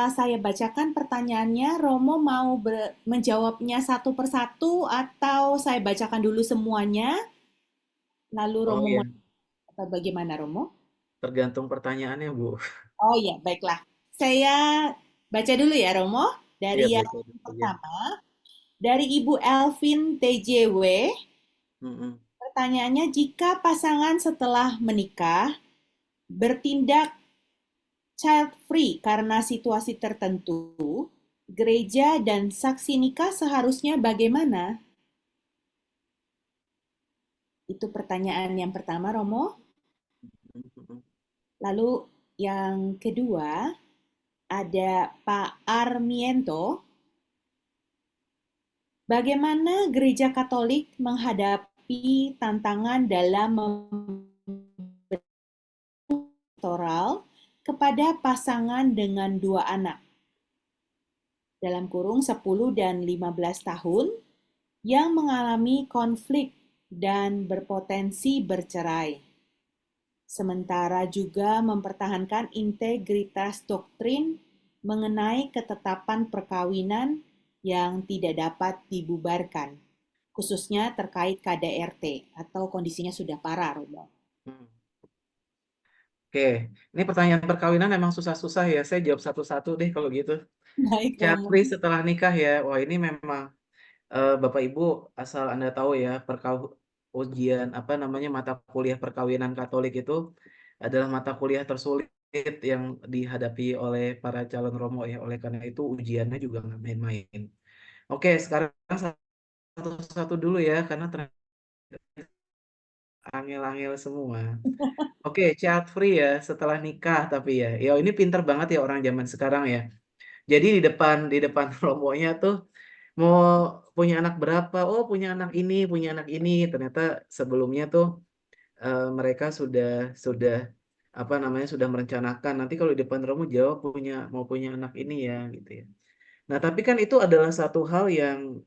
saya bacakan pertanyaannya, Romo mau menjawabnya satu persatu atau saya bacakan dulu semuanya, lalu Oh Romo mau iya, atau bagaimana Romo? tergantung pertanyaannya, Bu. Oh iya, baiklah. Saya baca dulu ya Romo, Iya, dari yang baca dulu aja. pertama, dari Ibu Elvin TJW, Mm-mm. pertanyaannya jika pasangan setelah menikah bertindak child free karena situasi tertentu, gereja dan saksi nikah seharusnya bagaimana? Itu pertanyaan yang pertama, Romo. Mm-mm. Lalu yang kedua, ada Pak Armiento. Bagaimana gereja Katolik menghadapi tantangan dalam pastoral kepada pasangan dengan dua anak, dalam kurung 10 dan 15 tahun, yang mengalami konflik dan berpotensi bercerai, sementara juga mempertahankan integritas doktrin mengenai ketetapan perkawinan yang tidak dapat dibubarkan, khususnya terkait KDRT atau kondisinya sudah parah, Romo. Hmm. Oke, ini pertanyaan perkawinan emang susah-susah ya. Saya jawab satu-satu deh kalau gitu. Baik, Child Romo. free setelah nikah ya. Wah, ini memang Bapak Ibu asal Anda tahu ya, ujian apa namanya mata kuliah perkawinan Katolik itu adalah mata kuliah tersulit yang dihadapi oleh para calon romo ya. Oleh karena itu ujiannya juga nggak main-main. Oke, sekarang satu-satu dulu ya, karena ternyata angel-angel semua. Oke, child free ya setelah nikah tapi ya. Ya ini pinter banget ya orang zaman sekarang ya. Jadi di depan romonya tuh mau punya anak berapa? Oh, punya anak ini. Ternyata sebelumnya tuh mereka sudah apa namanya sudah merencanakan nanti kalau di depan romo jawab mau punya anak ini ya gitu ya. Nah, tapi kan itu adalah satu hal yang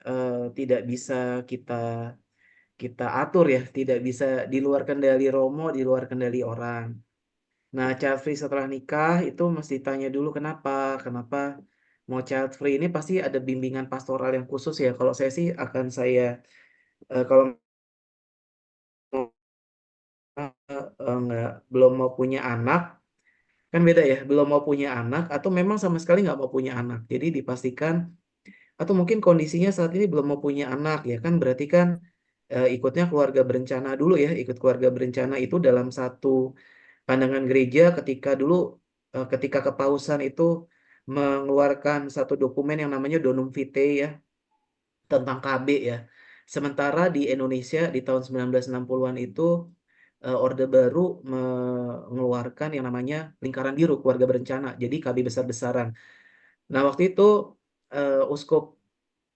tidak bisa kita kita atur ya, tidak bisa di luar kendali romo, di luar kendali orang. Nah, child free setelah nikah itu mesti tanya dulu kenapa, kenapa mau child free ini pasti ada bimbingan pastoral yang khusus ya. Kalau saya sih akan kalau nggak belum mau punya anak kan beda ya, belum mau punya anak atau memang sama sekali nggak mau punya anak. Jadi dipastikan atau mungkin kondisinya saat ini belum mau punya anak ya kan berarti kan ikutnya keluarga berencana dulu ya, ikut keluarga berencana itu dalam satu pandangan gereja ketika kepausan itu mengeluarkan satu dokumen yang namanya Donum Vitae ya tentang KB ya. Sementara di Indonesia di tahun 1960-an itu Orde Baru mengeluarkan yang namanya Lingkaran Biru Keluarga Berencana. Jadi KB besar-besaran. Nah, waktu itu Uskup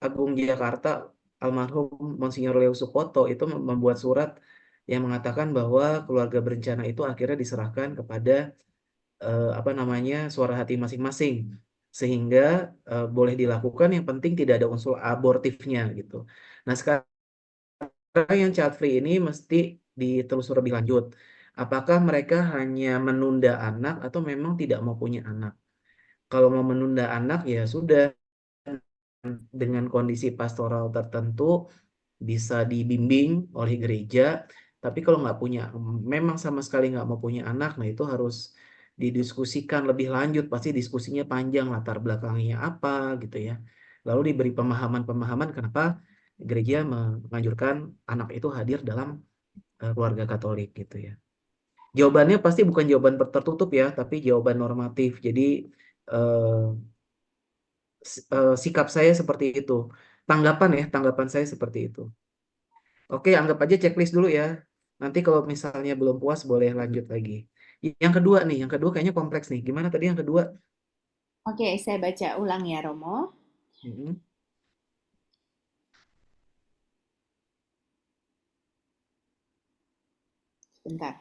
Agung Jakarta almarhum Monsinyur Leo Sukoto itu membuat surat yang mengatakan bahwa keluarga berencana itu akhirnya diserahkan kepada apa namanya suara hati masing-masing sehingga boleh dilakukan yang penting tidak ada unsur abortifnya gitu. Nah sekarang yang child free ini mesti ditelusuri lebih lanjut. Apakah mereka hanya menunda anak atau memang tidak mau punya anak? Kalau mau menunda anak ya sudah dengan kondisi pastoral tertentu bisa dibimbing oleh gereja. Tapi kalau nggak punya, memang sama sekali nggak mau punya anak, nah itu harus didiskusikan lebih lanjut. Pasti diskusinya panjang, latar belakangnya apa gitu ya. Lalu diberi pemahaman-pemahaman kenapa gereja menganjurkan anak itu hadir dalam keluarga Katolik gitu ya. Jawabannya pasti bukan jawaban tertutup ya, tapi jawaban normatif. Jadi eh, sikap saya seperti itu. Tanggapan saya seperti itu. Oke, anggap aja checklist dulu ya. Nanti kalau misalnya belum puas boleh lanjut lagi. Yang kedua nih, yang kedua kayaknya kompleks nih. Gimana tadi yang kedua? Oke, saya baca ulang ya, Romo. Mm-mm. Bentar.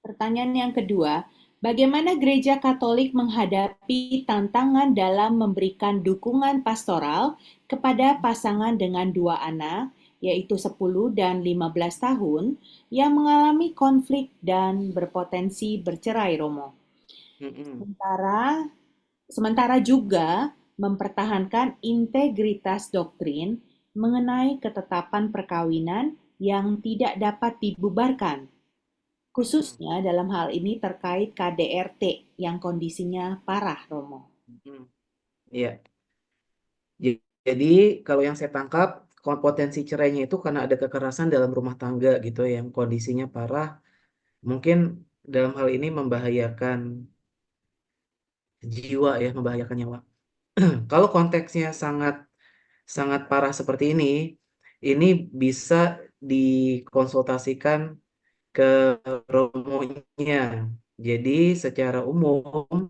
Pertanyaan yang kedua, bagaimana gereja Katolik menghadapi tantangan dalam memberikan dukungan pastoral kepada pasangan dengan dua anak yaitu 10 dan 15 tahun, yang mengalami konflik dan berpotensi bercerai, Romo. Mm-mm. Sementara Sementara juga mempertahankan integritas doktrin mengenai ketetapan perkawinan yang tidak dapat dibubarkan, Mm-mm. khususnya dalam hal ini terkait KDRT yang kondisinya parah, Romo. Mm-mm. Iya. Jadi kalau yang saya tangkap potensi cerainya itu karena ada kekerasan dalam rumah tangga gitu yang kondisinya parah, mungkin dalam hal ini membahayakan jiwa ya, membahayakan nyawa. Kalau konteksnya sangat sangat parah seperti ini bisa dikonsultasikan ke romonya. Jadi secara umum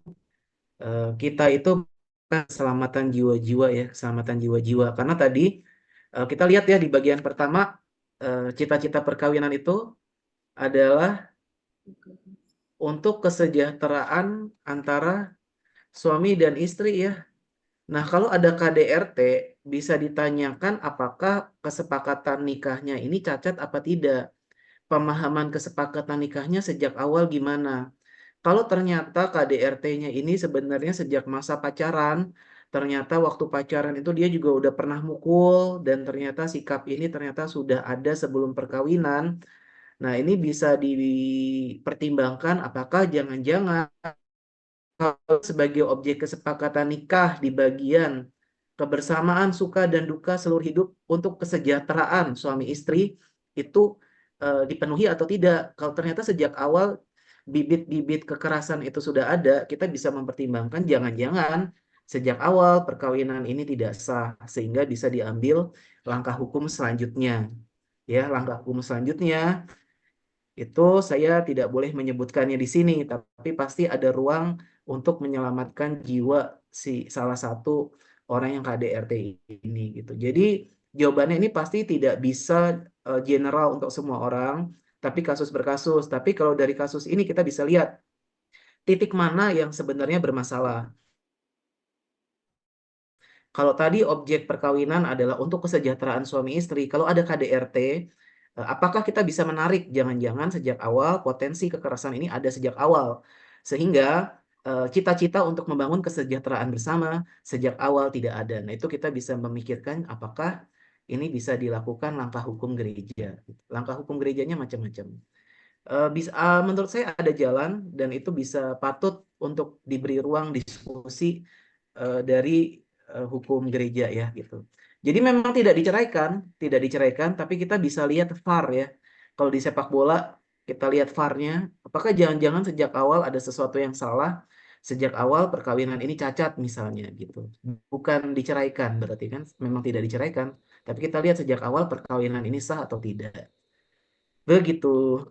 kita itu kan keselamatan jiwa-jiwa ya, keselamatan jiwa-jiwa. Karena tadi kita lihat ya di bagian pertama cita-cita perkawinan itu adalah untuk kesejahteraan antara suami dan istri ya. Nah, kalau ada KDRT, bisa ditanyakan apakah kesepakatan nikahnya ini cacat apa tidak. Pemahaman kesepakatan nikahnya sejak awal gimana. Kalau ternyata KDRT-nya ini sebenarnya sejak masa pacaran, ternyata waktu pacaran itu dia juga udah pernah mukul, dan ternyata sikap ini ternyata sudah ada sebelum perkawinan. Nah, ini bisa dipertimbangkan apakah jangan-jangan kalau sebagai objek kesepakatan nikah di bagian kebersamaan suka dan duka seluruh hidup untuk kesejahteraan suami istri itu dipenuhi atau tidak. Kalau ternyata sejak awal bibit-bibit kekerasan itu sudah ada, kita bisa mempertimbangkan jangan-jangan sejak awal perkawinan ini tidak sah sehingga bisa diambil langkah hukum selanjutnya. Ya, langkah hukum selanjutnya itu saya tidak boleh menyebutkannya di sini, tapi pasti ada ruang untuk menyelamatkan jiwa si salah satu orang yang KDRT ini gitu. Jadi jawabannya ini pasti tidak bisa general untuk semua orang, tapi kasus berkasus. Tapi kalau dari kasus ini kita bisa lihat titik mana yang sebenarnya bermasalah. Kalau tadi objek perkawinan adalah untuk kesejahteraan suami istri, kalau ada KDRT, apakah kita bisa menarik jangan-jangan sejak awal potensi kekerasan ini ada sejak awal, sehingga cita-cita untuk membangun kesejahteraan bersama sejak awal tidak ada. Nah, itu kita bisa memikirkan apakah ini bisa dilakukan langkah hukum gereja. Langkah hukum gerejanya macam-macam. Menurut saya ada jalan dan itu bisa patut untuk diberi ruang diskusi dari hukum gereja ya gitu. Jadi memang tidak diceraikan, tapi kita bisa lihat VAR ya. Kalau di sepak bola kita lihat VAR-nya, apakah jangan-jangan sejak awal ada sesuatu yang salah, sejak awal perkawinan ini cacat misalnya gitu. Bukan diceraikan berarti kan memang tidak diceraikan, tapi kita lihat sejak awal perkawinan ini sah atau tidak. Begitu.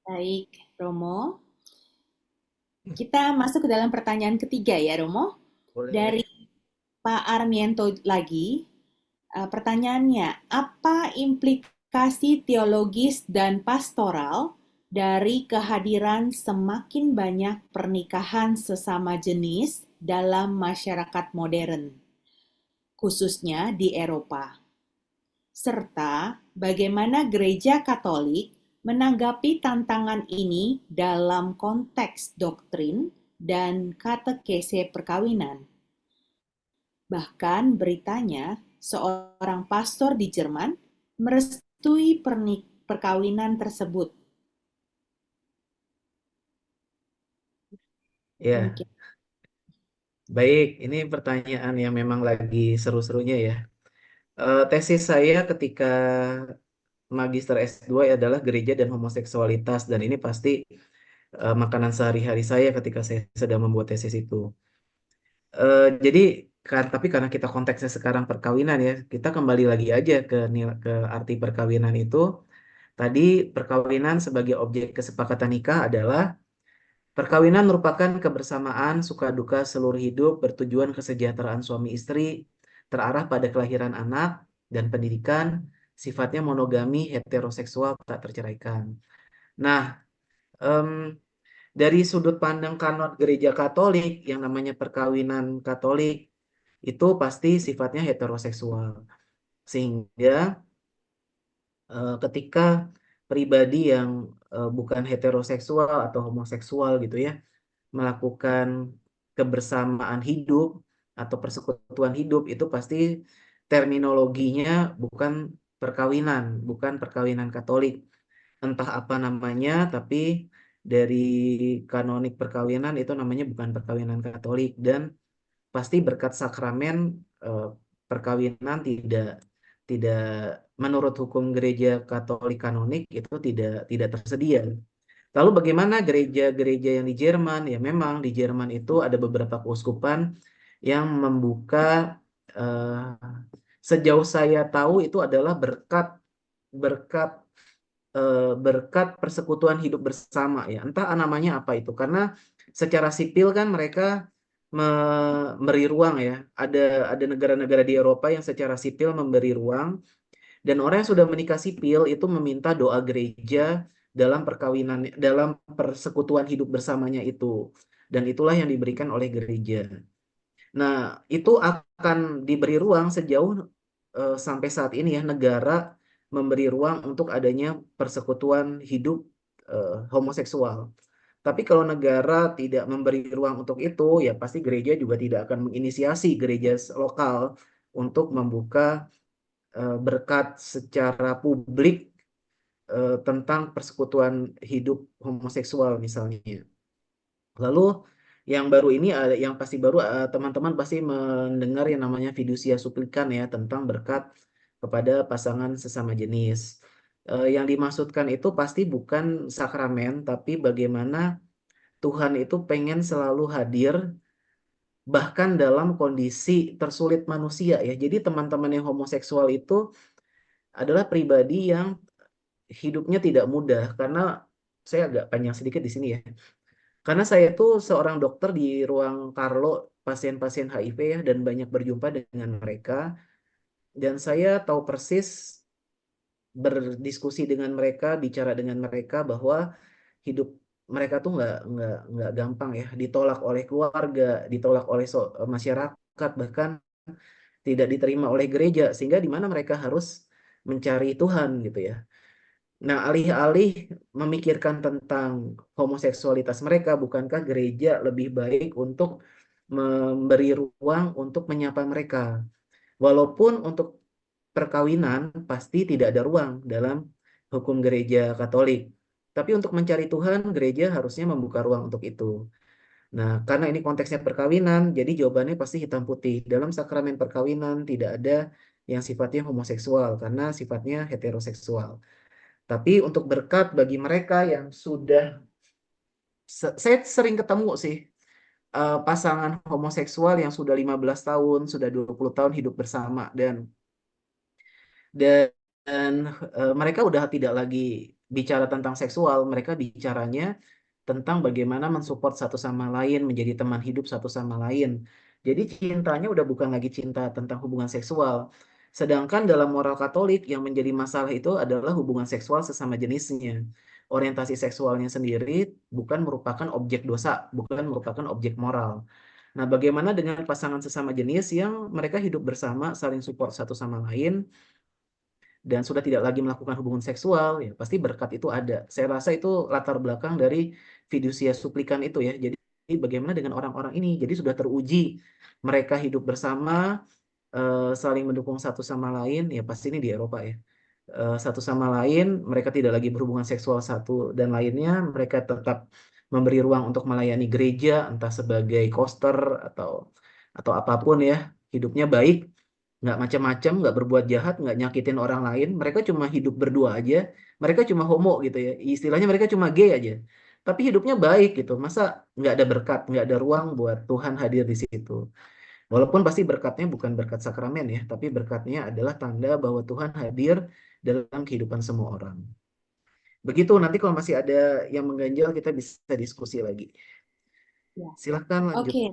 Baik, Romo. Kita masuk ke dalam pertanyaan ketiga ya, Romo. Dari Boleh. Pak Armiento lagi. Pertanyaannya, apa implikasi teologis dan pastoral dari kehadiran semakin banyak pernikahan sesama jenis dalam masyarakat modern, khususnya di Eropa? Serta bagaimana Gereja Katolik menanggapi tantangan ini dalam konteks doktrin dan katekese perkawinan? Bahkan beritanya, seorang pastor di Jerman merestui perkawinan tersebut. Ya, Demikian. baik. Ini pertanyaan yang memang lagi seru-serunya ya. Tesis saya ketika Magister S2 adalah gereja dan homoseksualitas dan ini pasti makanan sehari-hari saya ketika saya sedang membuat tesis itu. Jadi kan tapi karena kita konteksnya sekarang perkawinan ya, kita kembali lagi aja ke arti perkawinan itu. Tadi perkawinan sebagai objek kesepakatan nikah adalah perkawinan merupakan kebersamaan suka duka seluruh hidup bertujuan kesejahteraan suami istri, terarah pada kelahiran anak dan pendidikan, sifatnya monogami, heteroseksual, tak terceraikan. Nah, em, dari sudut pandang kanon gereja Katolik, yang namanya perkawinan Katolik, itu pasti sifatnya heteroseksual. Sehingga ketika pribadi yang bukan heteroseksual atau homoseksual gitu ya, melakukan kebersamaan hidup atau persekutuan hidup, itu pasti terminologinya bukan perkawinan, bukan perkawinan Katolik. Entah apa namanya, tapi dari kanonik perkawinan itu namanya bukan perkawinan Katolik, dan pasti berkat sakramen eh, perkawinan tidak menurut hukum gereja Katolik kanonik itu tidak tersedia. Lalu bagaimana gereja-gereja yang di Jerman? Ya memang di Jerman itu ada beberapa keuskupan yang membuka, eh, sejauh saya tahu itu adalah berkat berkat berkat persekutuan hidup bersama ya. Entah namanya apa itu, karena secara sipil kan mereka memberi ruang ya. Ada negara-negara di Eropa yang secara sipil memberi ruang, dan orang yang sudah menikah sipil itu meminta doa gereja dalam perkawinan, dalam persekutuan hidup bersamanya itu. Dan itulah yang diberikan oleh gereja. Nah, itu akan diberi ruang sejauh sampai saat ini ya, negara memberi ruang untuk adanya persekutuan hidup homoseksual. Tapi kalau negara tidak memberi ruang untuk itu, ya pasti gereja juga tidak akan menginisiasi gereja lokal untuk membuka berkat secara publik tentang persekutuan hidup homoseksual misalnya. Lalu yang baru ini ada, yang pasti baru, teman-teman pasti mendengar yang namanya fiducia supplican ya, tentang berkat kepada pasangan sesama jenis. Yang dimaksudkan itu pasti bukan sakramen, tapi bagaimana Tuhan itu pengen selalu hadir bahkan dalam kondisi tersulit manusia ya. Jadi teman-teman yang homoseksual itu adalah pribadi yang hidupnya tidak mudah, karena saya agak panjang sedikit di sini ya. Karena saya itu seorang dokter di ruang Karlo pasien-pasien HIV ya, dan banyak berjumpa dengan mereka, dan saya tahu persis berdiskusi dengan mereka, bicara dengan mereka bahwa hidup mereka tuh nggak gampang ya, ditolak oleh keluarga, ditolak oleh masyarakat, bahkan tidak diterima oleh gereja, sehingga di mana mereka harus mencari Tuhan gitu ya. Nah, alih-alih memikirkan tentang homoseksualitas mereka, bukankah gereja lebih baik untuk memberi ruang untuk menyapa mereka? Walaupun untuk perkawinan pasti tidak ada ruang dalam hukum gereja Katolik. Tapi untuk mencari Tuhan, gereja harusnya membuka ruang untuk itu. Nah, karena ini konteksnya perkawinan, jadi jawabannya pasti hitam putih. Dalam sakramen perkawinan tidak ada yang sifatnya homoseksual, karena sifatnya heteroseksual. Tapi untuk berkat bagi mereka yang sudah, saya sering ketemu sih pasangan homoseksual yang sudah 15 tahun, sudah 20 tahun hidup bersama, dan mereka udah tidak lagi bicara tentang seksual, mereka bicaranya tentang bagaimana mensupport satu sama lain, menjadi teman hidup satu sama lain. Jadi cintanya udah bukan lagi cinta tentang hubungan seksual. Sedangkan dalam moral Katolik yang menjadi masalah itu adalah hubungan seksual sesama jenisnya. Orientasi seksualnya sendiri bukan merupakan objek dosa, bukan merupakan objek moral. Nah, bagaimana dengan pasangan sesama jenis yang mereka hidup bersama, saling support satu sama lain, dan sudah tidak lagi melakukan hubungan seksual, ya pasti berkat itu ada. Saya rasa itu latar belakang dari fiducia supplican itu ya. Jadi bagaimana dengan orang-orang ini? Jadi sudah teruji mereka hidup bersama, saling mendukung satu sama lain, ya pasti ini di Eropa ya. Satu sama lain, mereka tidak lagi berhubungan seksual satu dan lainnya, mereka tetap memberi ruang untuk melayani gereja, entah sebagai koster atau apapun ya. Hidupnya baik, nggak macam-macam, nggak berbuat jahat, nggak nyakitin orang lain. Mereka cuma hidup berdua aja. Mereka cuma homo gitu ya. Istilahnya mereka cuma gay aja. Tapi hidupnya baik gitu. Masa nggak ada berkat, nggak ada ruang buat Tuhan hadir di situ. Walaupun pasti berkatnya bukan berkat sakramen ya, tapi berkatnya adalah tanda bahwa Tuhan hadir dalam kehidupan semua orang. Begitu, nanti kalau masih ada yang mengganjal kita bisa diskusi lagi. Ya. Silahkan lanjut. Oke,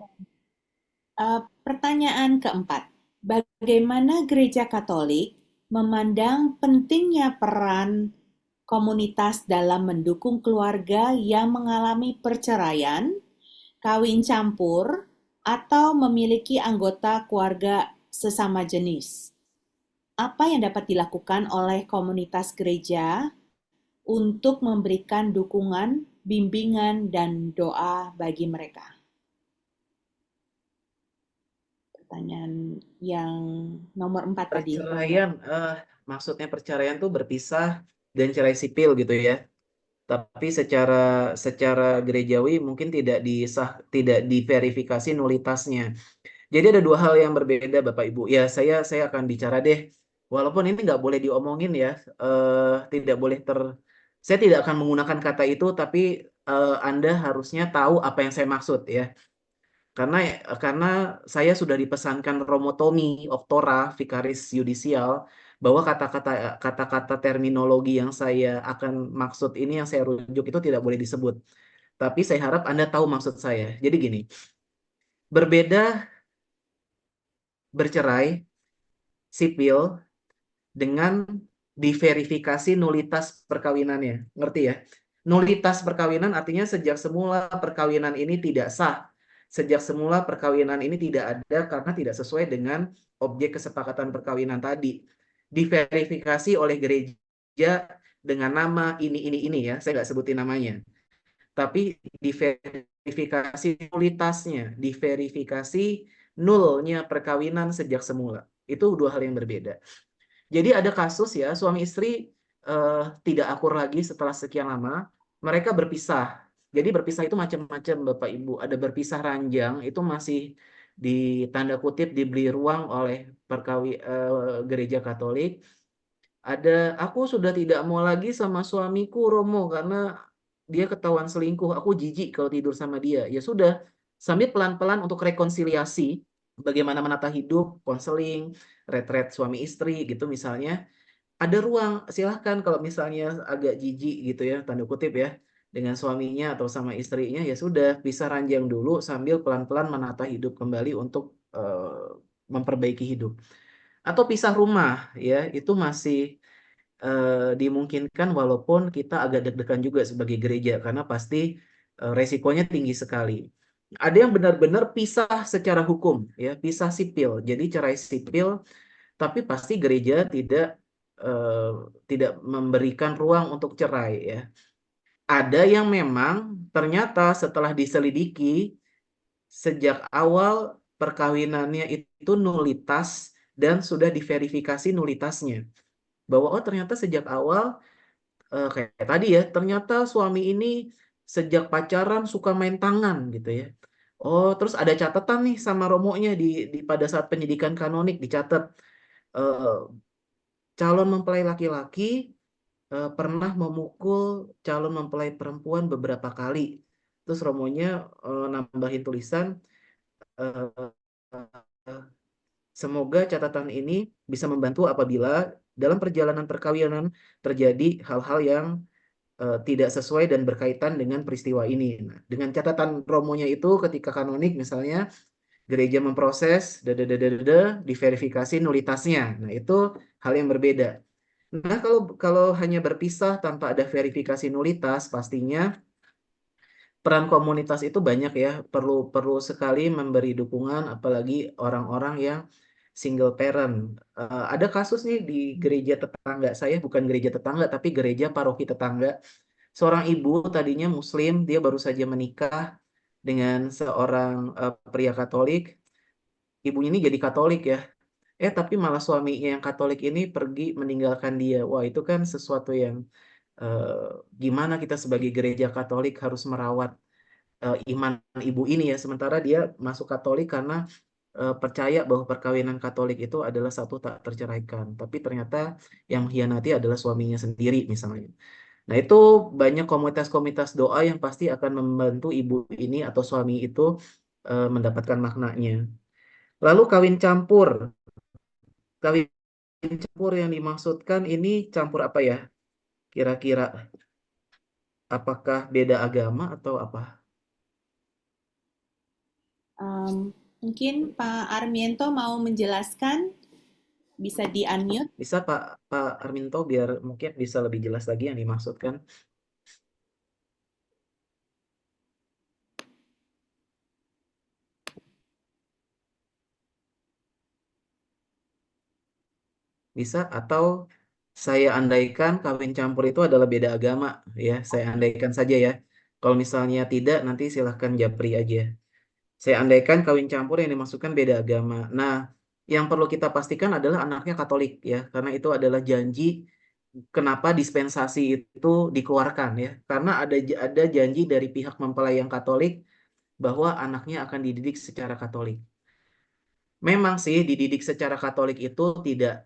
pertanyaan keempat. Bagaimana Gereja Katolik memandang pentingnya peran komunitas dalam mendukung keluarga yang mengalami perceraian, kawin campur, atau memiliki anggota keluarga sesama jenis? apa yang dapat dilakukan oleh komunitas gereja untuk memberikan dukungan, bimbingan, dan doa bagi mereka? Pertanyaan yang nomor 4 tadi, kalau nggak. Perceraian, maksudnya perceraian tuh berpisah dan cerai sipil gitu ya. Tapi secara secara gerejawi mungkin tidak diverifikasi nulitasnya. Jadi ada dua hal yang berbeda Bapak Ibu. Ya saya akan bicara deh. Walaupun ini nggak boleh diomongin ya, tidak boleh saya tidak akan menggunakan kata itu, tapi Anda harusnya tahu apa yang saya maksud ya. Karena saya sudah dipesankan Romotomi Oktora Vicaris Yudisial bahwa kata-kata terminologi yang saya akan maksud ini yang saya rujuk itu tidak boleh disebut. Tapi saya harap Anda tahu maksud saya. Jadi gini, berbeda bercerai sipil dengan diverifikasi nulitas perkawinannya. Ngerti ya? Nulitas perkawinan artinya sejak semula perkawinan ini tidak sah. Sejak semula perkawinan ini tidak ada karena tidak sesuai dengan objek kesepakatan perkawinan tadi. Diverifikasi oleh gereja dengan nama ini ya. Saya nggak sebutin namanya. Tapi diverifikasi nulitasnya, diverifikasi nulnya perkawinan sejak semula. Itu dua hal yang berbeda. Jadi ada kasus ya suami istri tidak akur lagi setelah sekian lama, mereka berpisah. Jadi berpisah itu macam-macam Bapak Ibu. Ada berpisah ranjang itu masih di tanda kutip diberi ruang oleh gereja Katolik. Ada aku sudah tidak mau lagi sama suamiku Romo karena dia ketahuan selingkuh. Aku jijik kalau tidur sama dia. Ya sudah, sambil pelan-pelan untuk rekonsiliasi bagaimana menata hidup, konseling, retret suami istri gitu misalnya ada ruang silahkan kalau misalnya agak jijik gitu ya tanda kutip ya dengan suaminya atau sama istrinya ya sudah bisa ranjang dulu sambil pelan-pelan menata hidup kembali untuk memperbaiki hidup atau pisah rumah ya itu masih dimungkinkan walaupun kita agak deg-degan juga sebagai gereja karena pasti resikonya tinggi sekali. Ada yang benar-benar pisah secara hukum ya pisah sipil jadi cerai sipil tapi pasti gereja eh, tidak memberikan ruang untuk cerai ya. Ada yang memang ternyata setelah diselidiki sejak awal perkawinannya itu nulitas dan sudah diverifikasi nulitasnya. Bahwa oh ternyata sejak awal kayak tadi ya, ternyata suami ini sejak pacaran suka main tangan gitu ya. Oh, terus ada catatan nih sama romonya di pada saat penyidikan kanonik dicatat eh, calon mempelai laki-laki pernah memukul calon mempelai perempuan beberapa kali. Terus Romonya nambahin tulisan, eh, semoga catatan ini bisa membantu apabila dalam perjalanan perkawinan terjadi hal-hal yang tidak sesuai dan berkaitan dengan peristiwa ini. Nah, dengan catatan Romonya itu ketika kanonik misalnya gereja memproses, diverifikasi nulitasnya. Nah, itu hal yang berbeda. Nah, kalau hanya berpisah tanpa ada verifikasi nulitas, pastinya peran komunitas itu banyak ya. Perlu perlu sekali memberi dukungan, apalagi orang-orang yang single parent. Ada kasus nih di gereja tetangga saya, bukan gereja tetangga, tapi gereja paroki tetangga. Seorang ibu tadinya Muslim, dia baru saja menikah dengan seorang pria Katolik. Ibunya ini jadi Katolik ya. Tapi malah suaminya yang Katolik ini pergi meninggalkan dia. Wah, itu kan sesuatu yang gimana kita sebagai gereja Katolik harus merawat iman ibu ini ya. Sementara dia masuk Katolik karena percaya bahwa perkawinan Katolik itu adalah satu tak terceraikan. Tapi ternyata yang mengkhianati adalah suaminya sendiri misalnya. Nah, itu banyak komunitas-komunitas doa yang pasti akan membantu ibu ini atau suami itu mendapatkan maknanya. Lalu kawin campur. Kawin campur yang dimaksudkan ini campur apa ya? Kira-kira apakah beda agama atau apa? Mungkin Pak Armiento mau menjelaskan, bisa di-unmute. Bisa Pak Pak Arminto biar mungkin bisa lebih jelas lagi yang dimaksudkan. bisa, atau saya andaikan kawin campur itu adalah beda agama, ya. Saya andaikan saja ya. Kalau misalnya tidak, nanti silahkan japri aja. Saya andaikan kawin campur yang dimaksudkan beda agama. Nah, yang perlu kita pastikan adalah anaknya Katolik ya, karena itu adalah janji kenapa dispensasi itu dikeluarkan ya. Karena ada janji dari pihak mempelai yang Katolik bahwa anaknya akan dididik secara Katolik. Memang sih dididik secara Katolik itu tidak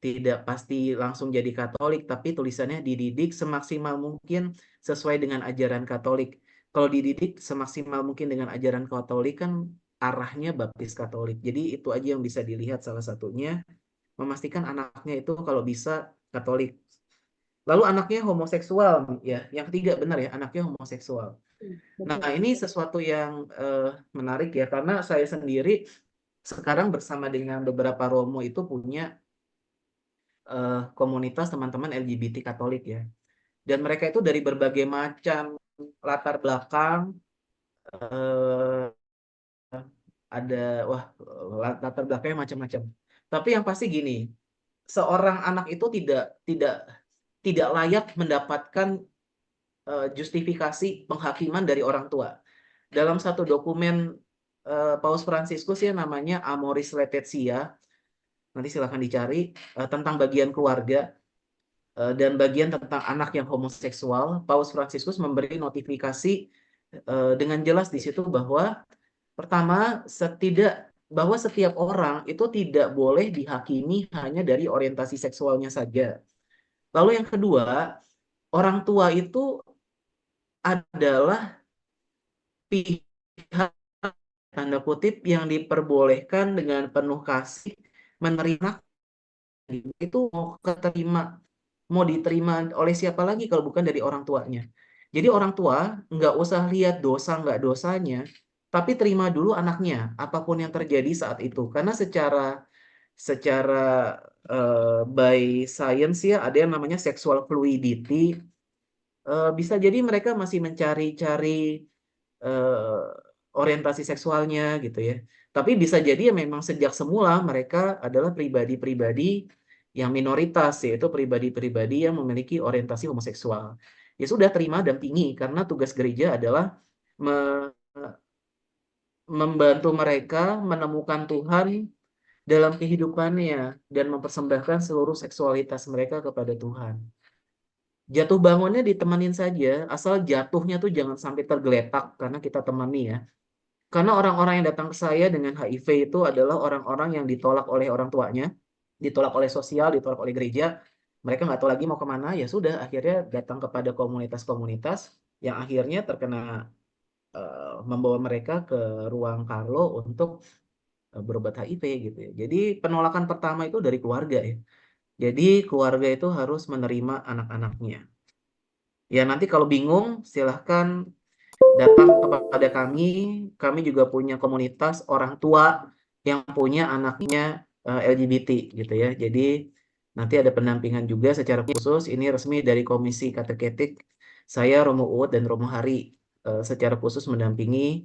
tidak pasti langsung jadi Katolik, tapi tulisannya dididik semaksimal mungkin sesuai dengan ajaran Katolik. Kalau dididik semaksimal mungkin dengan ajaran Katolik kan arahnya baptis Katolik. Jadi itu aja yang bisa dilihat salah satunya, memastikan anaknya itu kalau bisa Katolik. Lalu anaknya homoseksual ya. Yang ketiga benar ya, anaknya homoseksual. Nah, Betul. ini sesuatu yang menarik ya, karena saya sendiri sekarang bersama dengan beberapa Romo itu punya komunitas teman-teman LGBT Katolik ya. Dan mereka itu dari berbagai macam latar belakang, eh, ada wah latar belakangnya macam-macam. Tapi yang pasti gini, seorang anak itu tidak tidak tidak layak mendapatkan justifikasi penghakiman dari orang tua. Dalam satu dokumen Paus Fransiskus ya, namanya Amoris Laetitia, nanti silahkan dicari, tentang bagian keluarga dan bagian tentang anak yang homoseksual. Paus Fransiskus memberi notifikasi dengan jelas di situ bahwa pertama, bahwa setiap orang itu tidak boleh dihakimi hanya dari orientasi seksualnya saja. Lalu yang kedua, orang tua itu adalah pihak tanda kutip yang diperbolehkan dengan penuh kasih menerima itu mau diterima oleh siapa lagi kalau bukan dari orang tuanya. Jadi orang tua nggak usah lihat dosa nggak dosanya, tapi terima dulu anaknya apapun yang terjadi saat itu. Karena secara by science ya ada yang namanya sexual fluidity. Bisa jadi mereka masih mencari-cari eh, orientasi seksualnya gitu ya. Tapi bisa jadi ya memang sejak semula mereka adalah pribadi-pribadi yang minoritas, yaitu pribadi-pribadi yang memiliki orientasi homoseksual. Ya sudah, terima dampingi karena tugas gereja adalah me- membantu mereka menemukan Tuhan dalam kehidupannya dan mempersembahkan seluruh seksualitas mereka kepada Tuhan. Jatuh bangunnya ditemenin saja, asal jatuhnya tuh jangan sampai tergeletak karena kita temani ya. Karena orang-orang yang datang ke saya dengan HIV itu adalah orang-orang yang ditolak oleh orang tuanya, ditolak oleh sosial, ditolak oleh gereja. Mereka nggak tahu lagi mau kemana, ya sudah akhirnya datang kepada komunitas-komunitas yang akhirnya membawa mereka ke ruang Karlo untuk berobat HIV gitu ya. Jadi penolakan pertama itu dari keluarga ya. Jadi keluarga itu harus menerima anak-anaknya. Ya nanti kalau bingung silahkan datang kepada kami. Kami juga punya komunitas orang tua yang punya anaknya LGBT gitu ya. Jadi nanti ada pendampingan juga secara khusus. Ini resmi dari Komisi Kateketik. Saya Romo Uut dan Romo Hari secara khusus mendampingi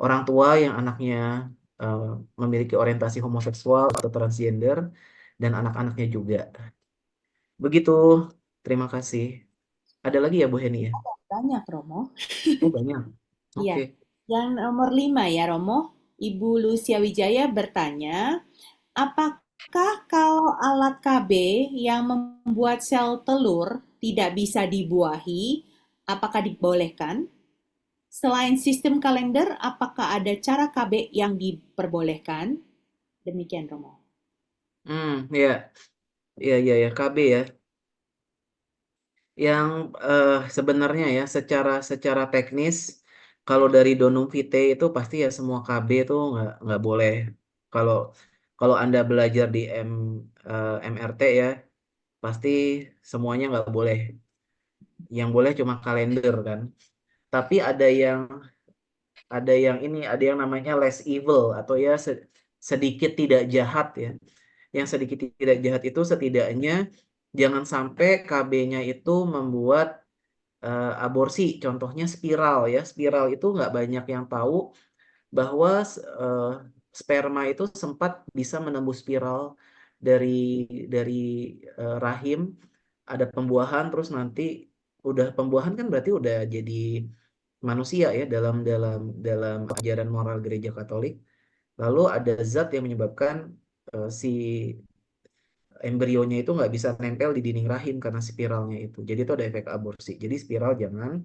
orang tua yang anaknya eh, memiliki orientasi homoseksual atau transgender dan anak-anaknya juga. Begitu. Terima kasih. Ada lagi ya Bu Heni ya? Banyak, Romo. Oh banyak. Iya. Oke. Yang nomor 5 ya, Romo. Ibu Lucia Wijaya bertanya, apakah kalau alat KB yang membuat sel telur tidak bisa dibuahi, apakah dibolehkan? Selain sistem kalender, apakah ada cara KB yang diperbolehkan? Demikian, Romo. Ya, ya, KB ya. Yang sebenarnya ya secara teknis kalau dari Donum Vitae itu pasti ya semua KB itu nggak boleh. Kalau kalau Anda belajar di MRT ya pasti semuanya nggak boleh. Yang boleh cuma kalender kan. Tapi ada yang namanya less evil atau ya sedikit tidak jahat ya. Yang sedikit tidak jahat itu setidaknya jangan sampai KB-nya itu membuat aborsi. Contohnya spiral ya. Spiral itu nggak banyak yang tahu bahwa sperma itu sempat bisa menembus spiral dari rahim, ada pembuahan, terus nanti udah pembuahan kan berarti udah jadi manusia ya dalam dalam dalam ajaran moral gereja Katolik. Lalu ada zat yang menyebabkan si embrionya itu nggak bisa nempel di dinding rahim karena spiralnya itu. Jadi itu ada efek aborsi. Jadi spiral jangan.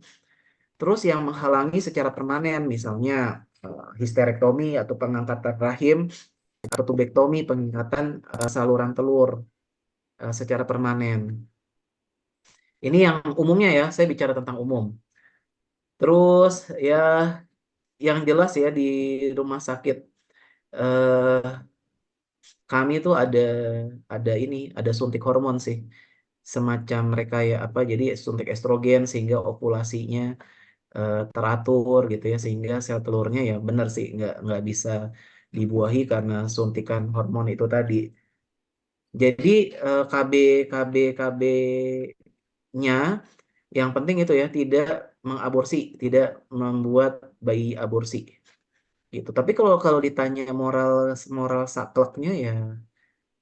Terus yang menghalangi secara permanen, misalnya histerektomi atau pengangkatan rahim, atau tubektomi, pengangkatan saluran telur secara permanen. Ini yang umumnya ya, saya bicara tentang umum. Terus ya yang jelas ya di rumah sakit eh, kami tuh ada suntik hormon sih. Semacam mereka ya apa jadi suntik estrogen sehingga ovulasinya teratur gitu ya sehingga sel telurnya ya benar sih nggak bisa dibuahi karena suntikan hormon itu tadi. Jadi KB KB KB-nya yang penting itu ya tidak mengaborsi, tidak membuat bayi aborsi gitu. Tapi kalau kalau ditanya moral moral sakleknya ya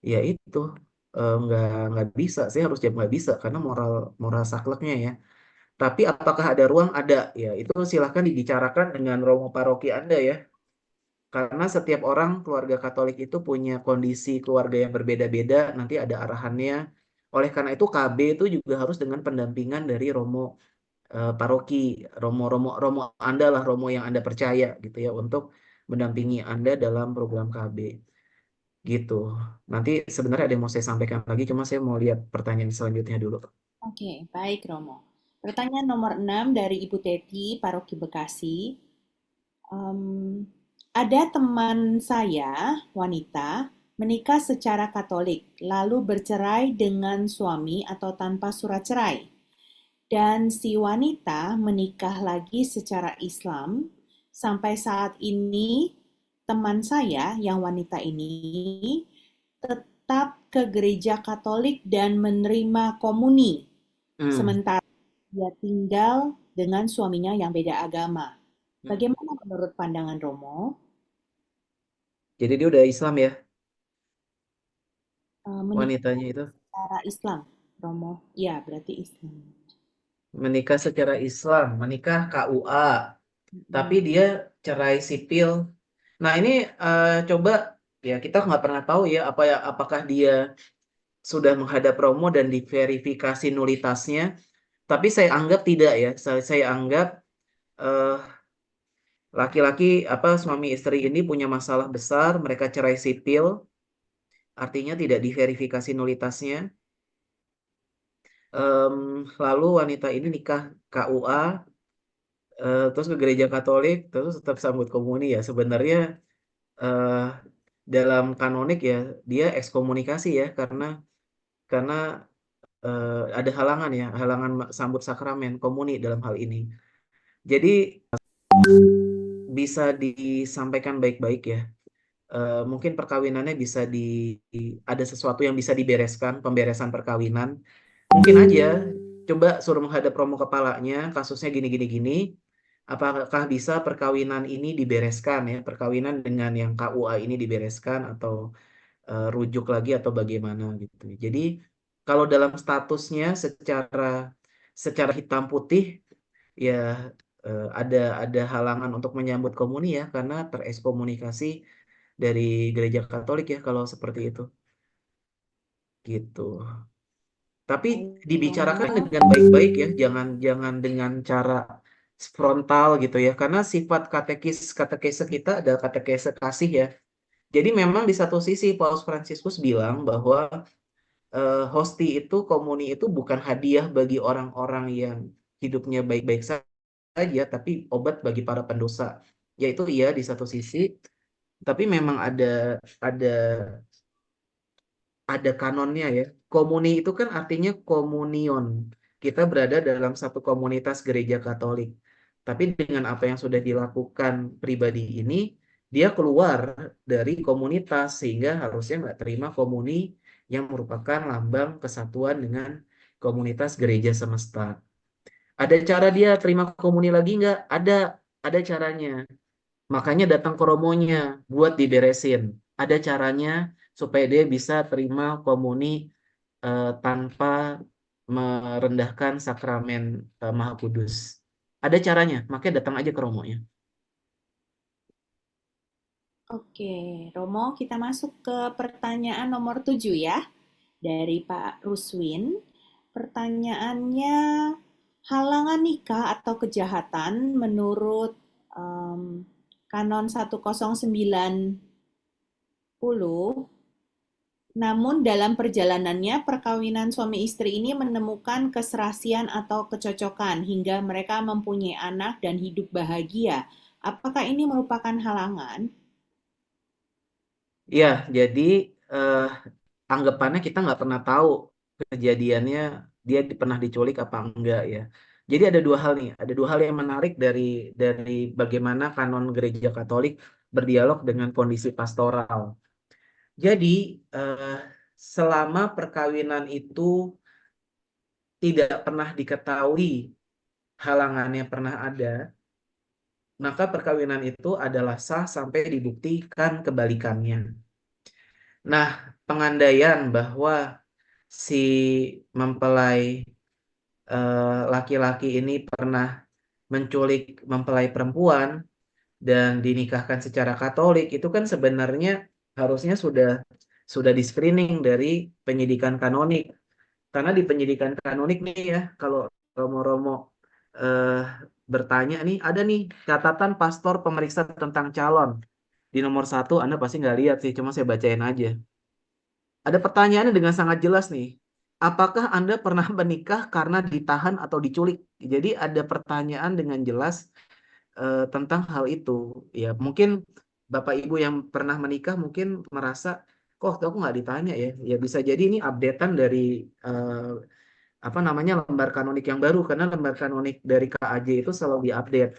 ya itu nggak bisa sih harus jawab nggak bisa karena moral moral sakleknya ya. Tapi apakah ada ruang? Ada ya. Itu silahkan dibicarakan dengan romo paroki Anda ya. Karena setiap orang keluarga Katolik itu punya kondisi keluarga yang berbeda-beda, nanti ada arahannya. Oleh karena itu KB itu juga harus dengan pendampingan dari romo paroki, romo Anda lah, romo yang Anda percaya gitu ya untuk mendampingi Anda dalam program KB gitu. Nanti sebenarnya ada yang mau saya sampaikan lagi, cuma saya mau lihat pertanyaan selanjutnya dulu. Oke, baik Romo. Pertanyaan nomor 6 dari Ibu Teti, Paroki Bekasi. Em, ada teman saya, wanita, menikah secara Katolik, lalu bercerai dengan suami atau tanpa surat cerai. Dan si wanita menikah lagi secara Islam. Sampai saat ini, teman saya yang wanita ini tetap ke gereja Katolik dan menerima komuni. Hmm. Sementara dia tinggal dengan suaminya yang beda agama. Hmm. Bagaimana menurut pandangan Romo? Jadi dia udah Islam ya, Menikah wanitanya itu. secara Islam, Romo? Ya, berarti Islam. Menikah secara Islam, menikah KUA, tapi Mm-mm. dia cerai sipil. Nah ini coba ya kita nggak pernah tahu ya apa ya apakah dia sudah menghadap Romo dan diverifikasi nulitasnya. Tapi saya anggap tidak ya. Saya anggap eh, laki-laki apa suami istri ini punya masalah besar, mereka cerai sipil, artinya tidak diverifikasi nulitasnya. Em, Lalu wanita ini nikah KUA, terus ke gereja Katolik, terus tetap sambut komuni ya. Sebenarnya eh, dalam kanonik ya dia ekskomunikasi ya karena ada halangan ya, halangan sambut sakramen komuni dalam hal ini. Jadi bisa disampaikan baik-baik ya. Mungkin perkawinannya bisa ada sesuatu yang bisa dibereskan, pemberesan perkawinan. Mungkin aja coba suruh menghadap romo kepalanya, kasusnya gini gini gini. Apakah bisa perkawinan ini dibereskan ya, perkawinan dengan yang KUA ini dibereskan atau rujuk lagi atau bagaimana gitu. Jadi kalau dalam statusnya secara secara hitam putih ya ada halangan untuk menyambut komuni ya karena terekskomunikasi dari gereja Katolik ya kalau seperti itu gitu. Tapi Baik, dibicarakan Romo. dengan baik-baik ya, jangan jangan dengan cara frontal gitu ya karena sifat katekese kita adalah katekese kasih ya. Jadi memang di satu sisi Paus Fransiskus bilang bahwa hosti itu, komuni itu bukan hadiah bagi orang-orang yang hidupnya baik-baik saja, tapi obat bagi para pendosa. Yaitu iya di satu sisi, tapi memang ada ada kanonnya ya. Komuni itu kan artinya komunion. Kita berada dalam satu komunitas gereja Katolik. Tapi dengan apa yang sudah dilakukan pribadi ini, dia keluar dari komunitas sehingga harusnya nggak terima komuni yang merupakan lambang kesatuan dengan komunitas gereja semesta. Ada cara dia terima komuni lagi nggak? Ada caranya. Makanya datang ke romonya buat diberesin. Ada caranya supaya dia bisa terima komuni tanpa merendahkan sakramen Maha Kudus. Ada caranya, makanya datang aja ke romonya. Oke, Romo, kita masuk ke pertanyaan nomor 7 ya, dari Pak Ruswin. Pertanyaannya, halangan nikah atau kejahatan menurut em, Kanon 1090. Namun dalam perjalanannya, perkawinan suami istri ini menemukan keserasian atau kecocokan hingga mereka mempunyai anak dan hidup bahagia. Apakah ini merupakan halangan? Ya, jadi eh, anggapannya kita nggak pernah tahu kejadiannya dia pernah diculik apa enggak ya. Jadi ada dua hal nih, ada dua hal yang menarik dari bagaimana kanon gereja Katolik berdialog dengan kondisi pastoral. Jadi eh, selama perkawinan itu tidak pernah diketahui halangannya pernah ada, maka perkawinan itu adalah sah sampai dibuktikan kebalikannya. Nah, pengandaian bahwa si mempelai laki-laki ini pernah menculik mempelai perempuan dan dinikahkan secara Katolik itu kan sebenarnya harusnya sudah di screening dari penyidikan kanonik. Karena di penyidikan kanonik nih ya, kalau Romo-Romo eh, bertanya nih, ada nih catatan pastor pemeriksa tentang calon. Di nomor 1, Anda pasti nggak lihat sih, cuma saya bacain aja. Ada pertanyaannya dengan sangat jelas nih. Apakah Anda pernah menikah karena ditahan atau diculik? Jadi ada pertanyaan dengan jelas tentang hal itu. Ya, mungkin Bapak Ibu yang pernah menikah mungkin merasa, kok aku nggak ditanya ya. Ya bisa jadi ini updatean dari apa namanya lembar kanonik yang baru karena lembar kanonik dari KAJ itu selalu diupdate.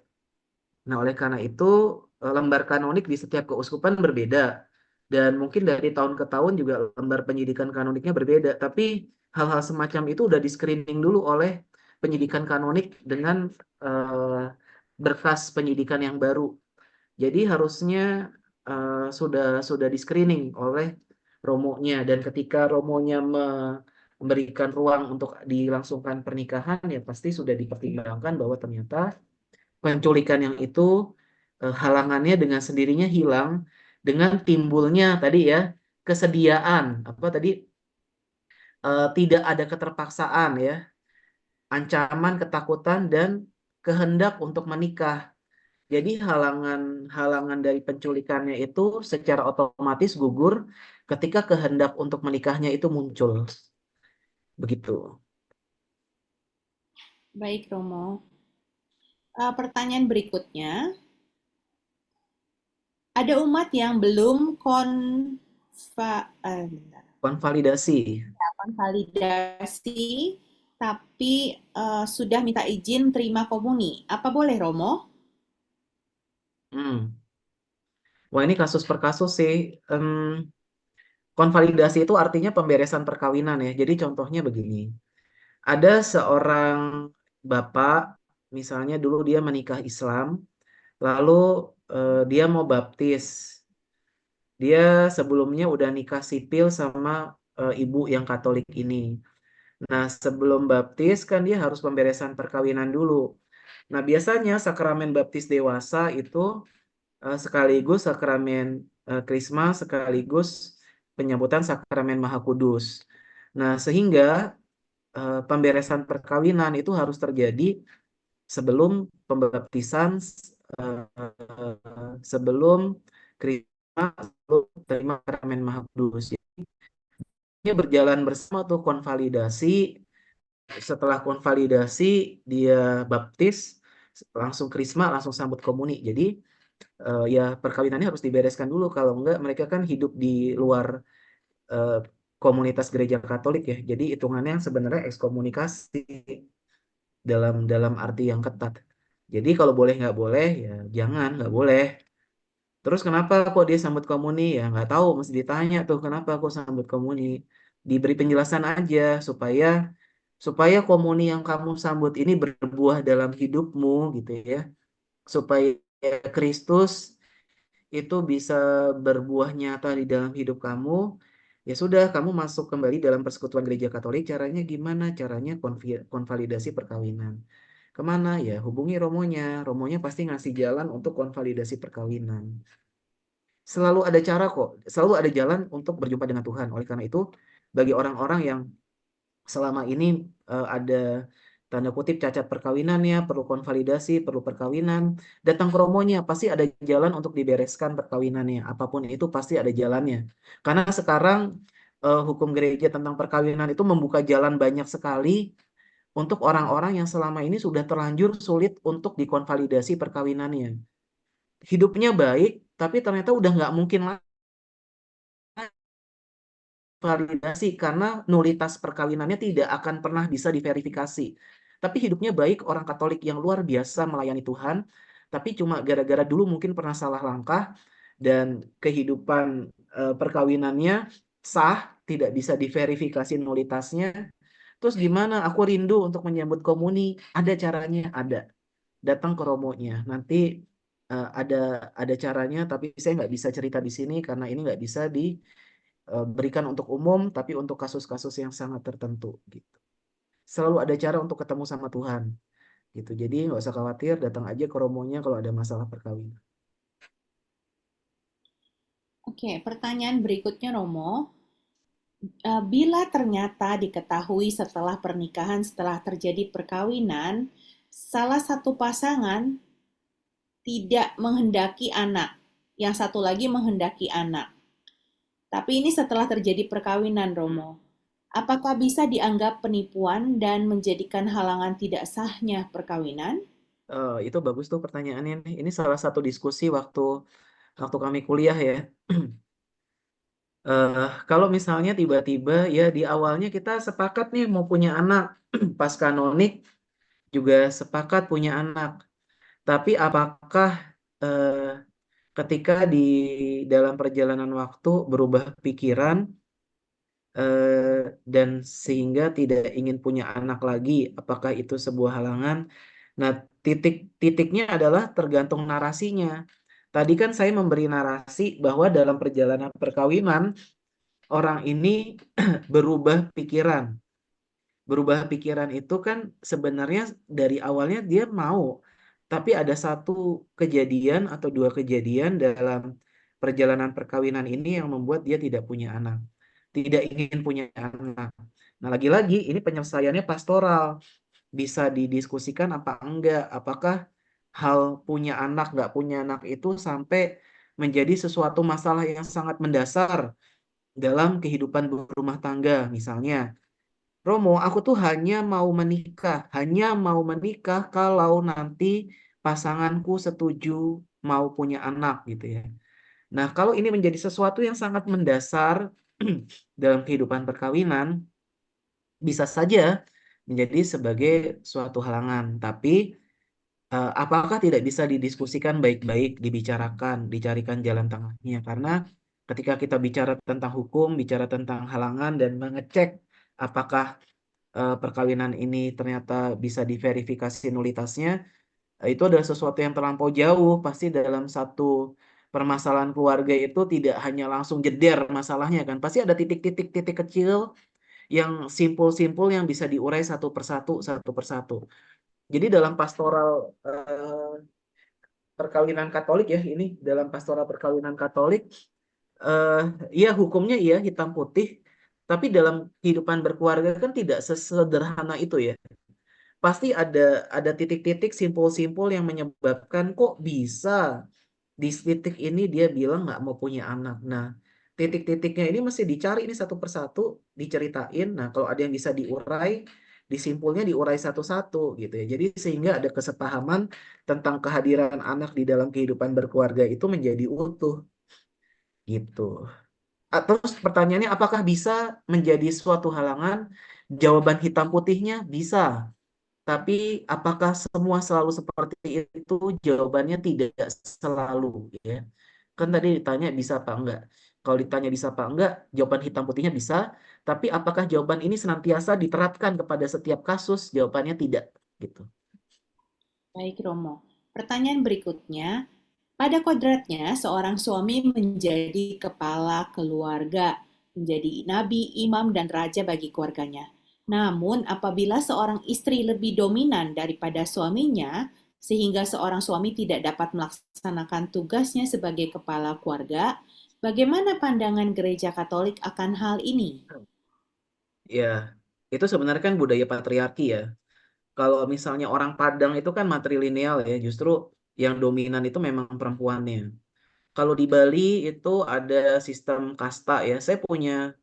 Nah, oleh karena itu lembar kanonik di setiap keuskupan berbeda dan mungkin dari tahun ke tahun juga lembar penyidikan kanoniknya berbeda. Tapi hal-hal semacam itu udah di screening dulu oleh penyidikan kanonik dengan eh, berkas penyidikan yang baru. Jadi harusnya sudah di screening oleh romonya dan ketika romonya memberikan ruang untuk dilangsungkan pernikahan ya pasti sudah dipertimbangkan bahwa ternyata penculikan yang itu halangannya dengan sendirinya hilang dengan timbulnya tadi ya kesediaan apa tadi tidak ada keterpaksaan ya ancaman ketakutan dan kehendak untuk menikah. Jadi halangan dari penculikannya itu secara otomatis gugur ketika kehendak untuk menikahnya itu muncul. Begitu. Baik, Romo. Pertanyaan berikutnya, ada umat yang belum bentar, Konvalidasi. konvalidasi, tapi sudah minta izin terima komuni. Apa boleh, Romo? Hmm. Wah ini kasus per kasus sih. Konvalidasi itu artinya pemberesan perkawinan ya. Jadi contohnya begini. Ada seorang bapak, misalnya dulu dia menikah Islam, lalu dia mau baptis. Dia sebelumnya udah nikah sipil sama ibu yang Katolik ini. Nah, sebelum baptis kan dia harus pemberesan perkawinan dulu. Nah, biasanya sakramen baptis dewasa itu sekaligus sakramen krisma sekaligus penyambutan sakramen Maha Kudus. Nah, sehingga pemberesan perkawinan itu harus terjadi sebelum pembaptisan, sebelum krisma, sebelum terima sakramen Maha Kudus. Jadi berjalan bersama tuh konvalidasi. Setelah konvalidasi dia baptis, langsung krisma, langsung sambut komuni. Jadi ya perkawinannya harus dibereskan dulu kalau enggak mereka kan hidup di luar eh, komunitas gereja Katolik ya. Jadi hitungannya sebenarnya ekskomunikasi dalam dalam arti yang ketat. Jadi kalau boleh nggak boleh ya jangan nggak boleh. Terus kenapa kok dia sambut komuni ya nggak tahu mesti ditanya tuh kenapa kok sambut komuni. Diberi penjelasan aja supaya supaya komuni yang kamu sambut ini berbuah dalam hidupmu gitu ya. Supaya Kristus itu bisa berbuah nyata di dalam hidup kamu Ya sudah, kamu masuk kembali dalam persekutuan gereja Katolik, caranya gimana? Caranya konvalidasi perkawinan. Kemana? Ya hubungi romonya. Romonya pasti ngasih jalan untuk konvalidasi perkawinan. Selalu ada cara kok, selalu ada jalan untuk berjumpa dengan Tuhan. Oleh karena itu, bagi orang-orang yang selama ini ada tanda kutip cacat perkawinannya, perlu konvalidasi, perlu perkawinan, datang ke romonya, pasti ada jalan untuk dibereskan perkawinannya. Apapun itu pasti ada jalannya. Karena sekarang hukum gereja tentang perkawinan itu membuka jalan banyak sekali untuk orang-orang yang selama ini sudah terlanjur sulit untuk dikonvalidasi perkawinannya. Hidupnya baik, tapi ternyata udah nggak mungkin lagi validasi karena nulitas perkawinannya tidak akan pernah bisa diverifikasi. Tapi hidupnya baik, orang Katolik yang luar biasa melayani Tuhan, tapi cuma gara-gara dulu mungkin pernah salah langkah dan kehidupan perkawinannya sah, tidak bisa diverifikasi nulitasnya. Terus gimana? Aku rindu untuk menyambut komuni. Ada caranya, ada. Datang ke romonya. Nanti ada caranya, tapi saya nggak bisa cerita di sini karena ini nggak bisa berikan untuk umum, tapi untuk kasus-kasus yang sangat tertentu gitu. Selalu ada cara untuk ketemu sama Tuhan gitu. Jadi nggak usah khawatir, datang aja ke romonya kalau ada masalah perkawinan. Oke, pertanyaan berikutnya Romo. Bila ternyata diketahui setelah pernikahan, setelah terjadi perkawinan, salah satu pasangan tidak menghendaki anak, yang satu lagi menghendaki anak. Tapi ini setelah terjadi perkawinan, Romo. Apakah bisa dianggap penipuan dan menjadikan halangan tidak sahnya perkawinan? Itu bagus tuh pertanyaannya nih. Ini salah satu diskusi waktu waktu kami kuliah ya. Kalau misalnya tiba-tiba ya di awalnya kita sepakat nih mau punya anak, pas kanonik juga sepakat punya anak. Tapi apakah eh, ketika di dalam perjalanan waktu berubah pikiran dan sehingga tidak ingin punya anak lagi, apakah itu sebuah halangan? Nah, titiknya adalah tergantung narasinya. Tadi kan saya memberi narasi bahwa dalam perjalanan perkawinan orang ini berubah pikiran. Berubah pikiran itu kan sebenarnya dari awalnya dia mau, tapi ada satu kejadian atau dua kejadian dalam perjalanan perkawinan ini yang membuat dia tidak punya anak, tidak ingin punya anak. Nah, lagi-lagi ini penyelesaiannya pastoral, bisa didiskusikan apa enggak, apakah hal punya anak nggak punya anak itu sampai menjadi sesuatu masalah yang sangat mendasar dalam kehidupan berumah tangga, misalnya. Romo, aku tuh hanya mau menikah kalau nanti pasanganku setuju mau punya anak gitu ya. Nah, kalau ini menjadi sesuatu yang sangat mendasar dalam kehidupan perkawinan, bisa saja menjadi sebagai suatu halangan. Tapi apakah tidak bisa didiskusikan baik-baik, dibicarakan, dicarikan jalan tengahnya? Karena ketika kita bicara tentang hukum, bicara tentang halangan dan mengecek apakah perkawinan ini ternyata bisa diverifikasi nulitasnya, itu adalah sesuatu yang terlampau jauh. Pasti dalam satu permasalahan keluarga itu tidak hanya langsung jeder masalahnya kan. Pasti ada titik-titik kecil yang simpul-simpul yang bisa diurai satu persatu, satu persatu. Jadi dalam pastoral perkawinan Katolik ya, ini dalam pastoral perkawinan Katolik, eh ya hukumnya iya hitam putih, tapi dalam kehidupan berkeluarga kan tidak sesederhana itu ya. Pasti ada titik-titik simpul-simpul yang menyebabkan kok bisa di titik ini dia bilang nggak mau punya anak. Nah, titik-titiknya ini mesti dicari ini satu persatu, diceritain. Nah, kalau ada yang bisa diurai, disimpulnya diurai satu-satu gitu ya. Jadi sehingga ada kesepahaman tentang kehadiran anak di dalam kehidupan berkeluarga itu menjadi utuh gitu. Terus pertanyaannya apakah bisa menjadi suatu halangan? Jawaban hitam putihnya bisa. Tapi apakah semua selalu seperti itu? Jawabannya tidak selalu, ya. Kan tadi ditanya bisa apa enggak. Kalau ditanya bisa apa enggak, jawaban hitam putihnya bisa. Tapi apakah jawaban ini senantiasa diterapkan kepada setiap kasus? Jawabannya tidak, gitu. Baik, Romo. Pertanyaan berikutnya, pada kodratnya seorang suami menjadi kepala keluarga. menjadi nabi, imam, dan raja bagi keluarganya. Namun, apabila seorang istri lebih dominan daripada suaminya, sehingga seorang suami tidak dapat melaksanakan tugasnya sebagai kepala keluarga, bagaimana pandangan Gereja Katolik akan hal ini? Ya, itu sebenarnya kan budaya patriarki ya. Kalau misalnya orang Padang itu kan matrilineal ya, justru yang dominan itu memang perempuannya. Kalau di Bali itu ada sistem kasta ya. Saya punya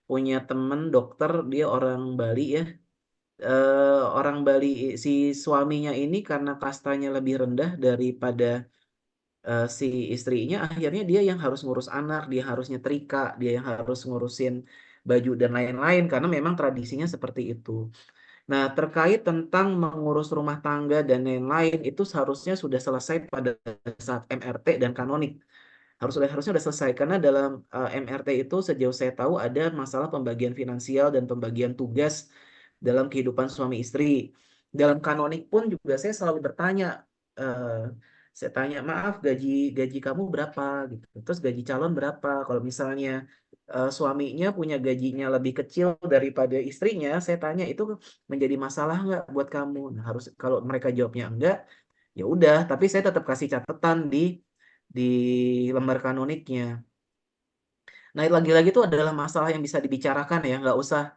punya temen dokter, dia orang Bali ya. Orang Bali, si suaminya ini karena kastanya lebih rendah daripada si istrinya, akhirnya dia yang harus ngurus anak, dia harus nyetrika, dia yang harus ngurusin baju dan lain-lain, karena memang tradisinya seperti itu. Nah, terkait tentang mengurus rumah tangga dan lain-lain, itu seharusnya sudah selesai pada saat MRT dan kanonik. Harusnya sudah selesai, karena dalam MRT itu sejauh saya tahu ada masalah pembagian finansial dan pembagian tugas dalam kehidupan suami istri. Dalam kanonik pun juga saya selalu bertanya, eh, saya tanya, maaf gaji gaji kamu berapa gitu. Terus gaji calon berapa? Kalau misalnya suaminya punya gajinya lebih kecil daripada istrinya, saya tanya itu menjadi masalah nggak buat kamu? Nah, harus kalau mereka jawabnya enggak, ya udah. Tapi saya tetap kasih catatan di lembar kanoniknya. Nah, lagi-lagi itu adalah masalah yang bisa dibicarakan ya, nggak usah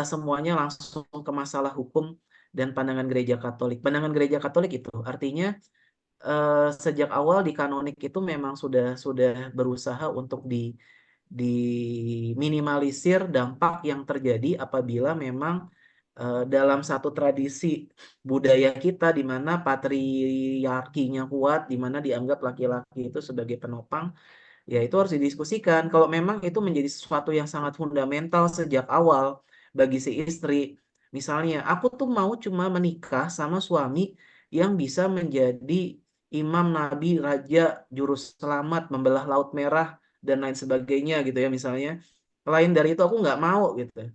semuanya langsung ke masalah hukum dan pandangan gereja Katolik. Pandangan gereja Katolik itu artinya sejak awal di kanonik itu memang sudah berusaha untuk diminimalisir dampak yang terjadi apabila memang dalam satu tradisi budaya kita di mana patriarkinya kuat, di mana dianggap laki-laki itu sebagai penopang. Ya, itu harus didiskusikan. Kalau memang itu menjadi sesuatu yang sangat fundamental sejak awal bagi si istri, misalnya, aku tuh mau cuma menikah sama suami yang bisa menjadi imam, nabi, raja, juru selamat, membelah Laut Merah, dan lain sebagainya gitu ya misalnya. Lain dari itu aku nggak mau gitu.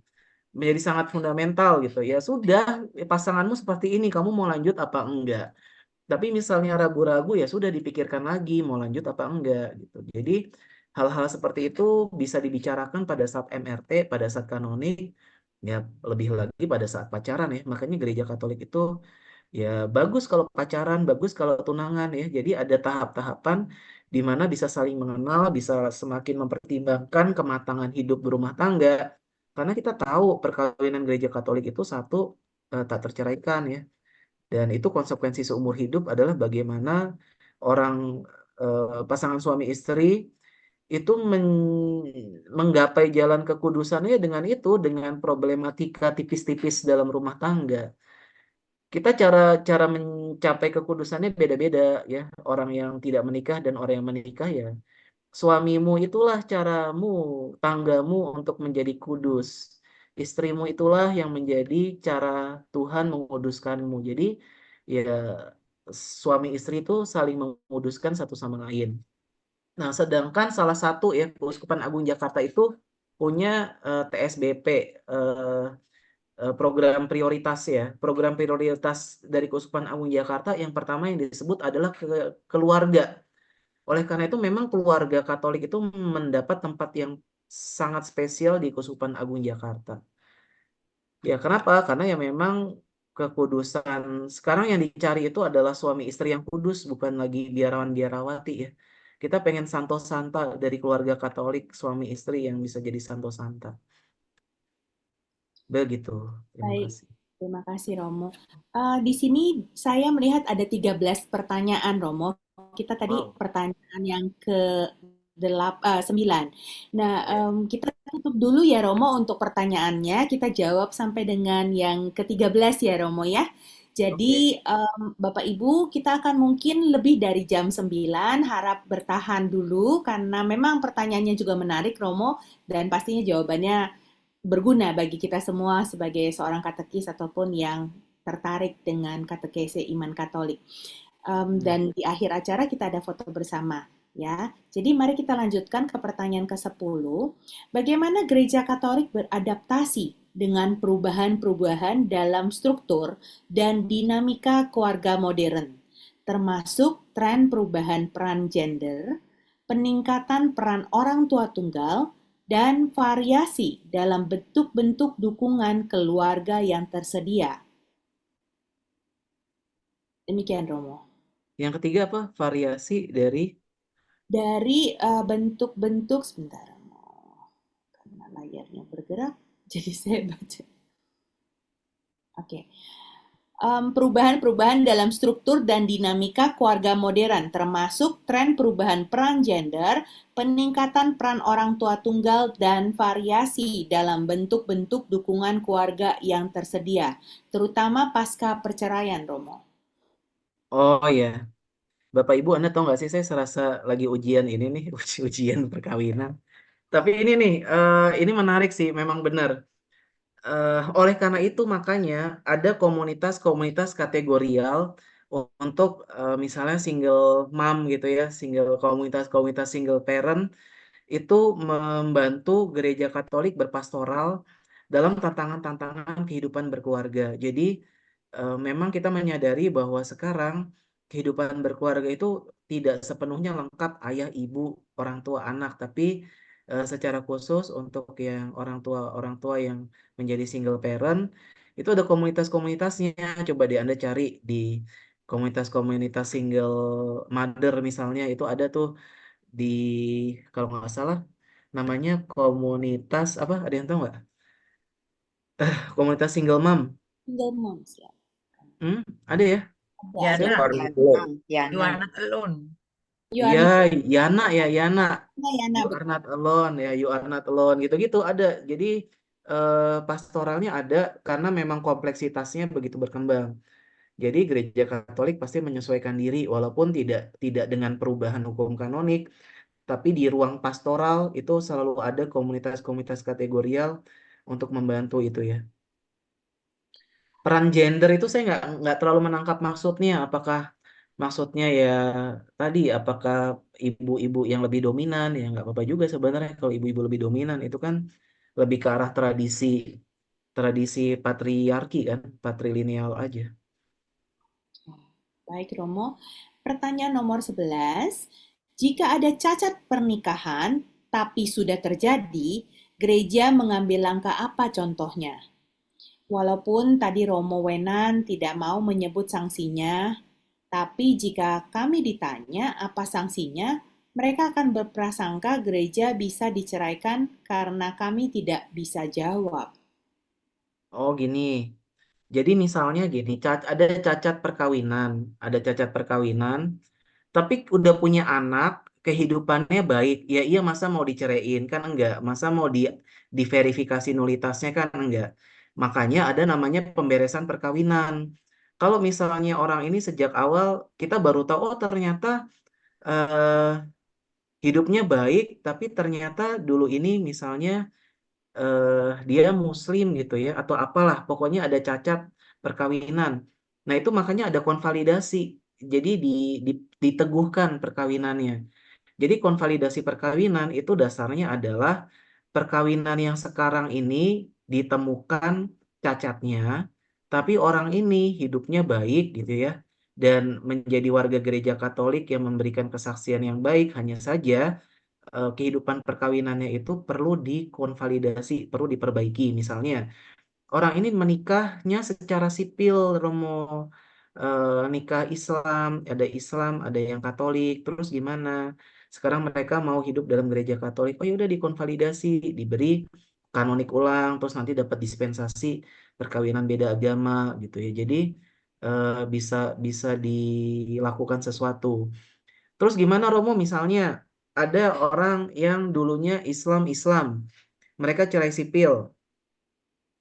Menjadi sangat fundamental gitu. Ya sudah, pasanganmu seperti ini, kamu mau lanjut apa enggak? Tapi misalnya ragu-ragu ya sudah dipikirkan lagi mau lanjut apa enggak gitu. Jadi hal-hal seperti itu bisa dibicarakan pada saat MRT, pada saat kanonik, ya lebih lagi pada saat pacaran ya. Makanya gereja Katolik itu ya bagus kalau pacaran, bagus kalau tunangan ya. Jadi ada tahap-tahapan di mana bisa saling mengenal, bisa semakin mempertimbangkan kematangan hidup berumah tangga. Karena kita tahu perkawinan gereja Katolik itu satu tak terceraikan ya. Dan itu konsekuensi seumur hidup adalah bagaimana orang pasangan suami istri itu menggapai jalan kekudusannya dengan itu, dengan problematika tipis-tipis dalam rumah tangga. Kita cara cara mencapai kekudusannya beda-beda ya. Orang yang tidak menikah dan orang yang menikah ya. Suamimu itulah caramu, tanggamu untuk menjadi kudus. Istrimu itulah yang menjadi cara Tuhan menguduskanmu. Jadi ya suami istri itu saling menguduskan satu sama lain. Nah, sedangkan salah satu ya Keuskupan Agung Jakarta itu punya TSBP, eh, program prioritas ya. Program prioritas dari Keuskupan Agung Jakarta yang pertama yang disebut adalah keluarga. Oleh karena itu memang keluarga Katolik itu mendapat tempat yang sangat spesial di Keuskupan Agung Jakarta. Ya kenapa? Karena ya memang kekudusan sekarang yang dicari itu adalah suami istri yang kudus, bukan lagi biarawan-biarawati ya. Kita pengen santo santa dari keluarga Katolik, suami istri yang bisa jadi santo santa. Begitu. Terima Baik, kasih. terima kasih Romo. Di sini saya melihat ada 13 pertanyaan Romo. Kita tadi Wow. pertanyaan yang ke 9. Nah, Ya. kita tutup dulu ya Romo untuk pertanyaannya. Kita jawab sampai dengan yang ke-13 ya Romo ya. Oke. Jadi Bapak Ibu kita akan mungkin lebih dari jam 9 harap bertahan dulu karena memang pertanyaannya juga menarik Romo dan pastinya jawabannya berguna bagi kita semua sebagai seorang katekis ataupun yang tertarik dengan katekese iman Katolik. Hmm. Dan di akhir acara kita ada foto bersama, ya. Jadi mari kita lanjutkan ke pertanyaan ke-10. Bagaimana gereja Katolik beradaptasi dengan perubahan-perubahan dalam struktur dan dinamika keluarga modern, termasuk tren perubahan peran gender, peningkatan peran orang tua tunggal, dan variasi dalam bentuk-bentuk dukungan keluarga yang tersedia. Demikian Romo. Yang ketiga apa? Variasi dari Dari bentuk-bentuk, sebentar Romo, karena layarnya bergerak, jadi saya baca. Oke. Perubahan-perubahan dalam struktur dan dinamika keluarga modern, termasuk tren perubahan peran gender, peningkatan peran orang tua tunggal, dan variasi dalam bentuk-bentuk dukungan keluarga yang tersedia, terutama pasca perceraian, Romo. Oh ya, Bapak Ibu Anda tahu nggak sih saya serasa lagi ujian ini nih, ujian perkawinan. Tapi ini nih, ini menarik sih, memang benar. Oleh karena itu makanya ada komunitas-komunitas kategorial untuk misalnya single mom gitu ya, komunitas-komunitas single parent itu membantu gereja Katolik berpastoral dalam tantangan-tantangan kehidupan berkeluarga. Jadi memang kita menyadari bahwa sekarang kehidupan berkeluarga itu tidak sepenuhnya lengkap ayah, ibu, orang tua, anak, tapi secara khusus untuk yang orang tua yang menjadi single parent itu ada komunitas-komunitasnya. Coba deh Anda cari di komunitas-komunitas single mother misalnya itu ada tuh di kalau nggak salah namanya komunitas apa ada yang tahu nggak? Komunitas single mom. Single moms ya. Hmm, ada ya? Ada. Yana, Baru Yana, tahu. you Yana. are not alone. You are Iya, not, Yana ya Yana. ya, nah, You are not alone ya, you are not alone gitu-gitu ada. Jadi pastoralnya ada karena memang kompleksitasnya begitu berkembang. Jadi gereja Katolik pasti menyesuaikan diri walaupun tidak tidak dengan perubahan hukum kanonik, tapi di ruang pastoral itu selalu ada komunitas-komunitas kategorial untuk membantu itu ya. Peran gender itu saya nggak terlalu menangkap maksudnya. Apakah maksudnya ya tadi apakah ibu-ibu yang lebih dominan ya nggak apa-apa juga sebenarnya kalau ibu-ibu lebih dominan itu kan lebih ke arah tradisi tradisi patriarki kan patrilineal aja. baik Romo. Pertanyaan nomor 11. Jika ada cacat pernikahan tapi sudah terjadi, gereja mengambil langkah apa contohnya? Walaupun tadi Romo Wenan tidak mau menyebut sanksinya, tapi jika kami ditanya apa sanksinya, mereka akan berprasangka gereja bisa diceraikan karena kami tidak bisa jawab. Oh gini. Jadi misalnya gini, ada cacat perkawinan, tapi udah punya anak, kehidupannya baik, ya iya masa mau diceraiin kan enggak, masa mau diverifikasi nulitasnya kan enggak. Makanya ada namanya pemberesan perkawinan. Kalau misalnya orang ini sejak awal kita baru tahu, oh ternyata eh, hidupnya baik, tapi ternyata dulu ini misalnya dia muslim gitu ya atau apalah pokoknya ada cacat perkawinan. Nah, itu makanya ada konvalidasi. Jadi diteguhkan perkawinannya. Jadi konvalidasi perkawinan itu dasarnya adalah perkawinan yang sekarang ini ditemukan cacatnya, tapi orang ini hidupnya baik gitu ya dan menjadi warga gereja Katolik yang memberikan kesaksian yang baik, hanya saja kehidupan perkawinannya itu perlu dikonvalidasi, perlu diperbaiki. Misalnya, orang ini menikahnya secara sipil, Romo, nikah Islam, ada yang Katolik, terus gimana? Sekarang mereka mau hidup dalam gereja Katolik, oh ya udah dikonvalidasi, diberi kanonik ulang, terus nanti dapat dispensasi perkawinan beda agama gitu ya. Jadi bisa bisa dilakukan sesuatu. Terus gimana Romo misalnya ada orang yang dulunya Islam, mereka cerai sipil,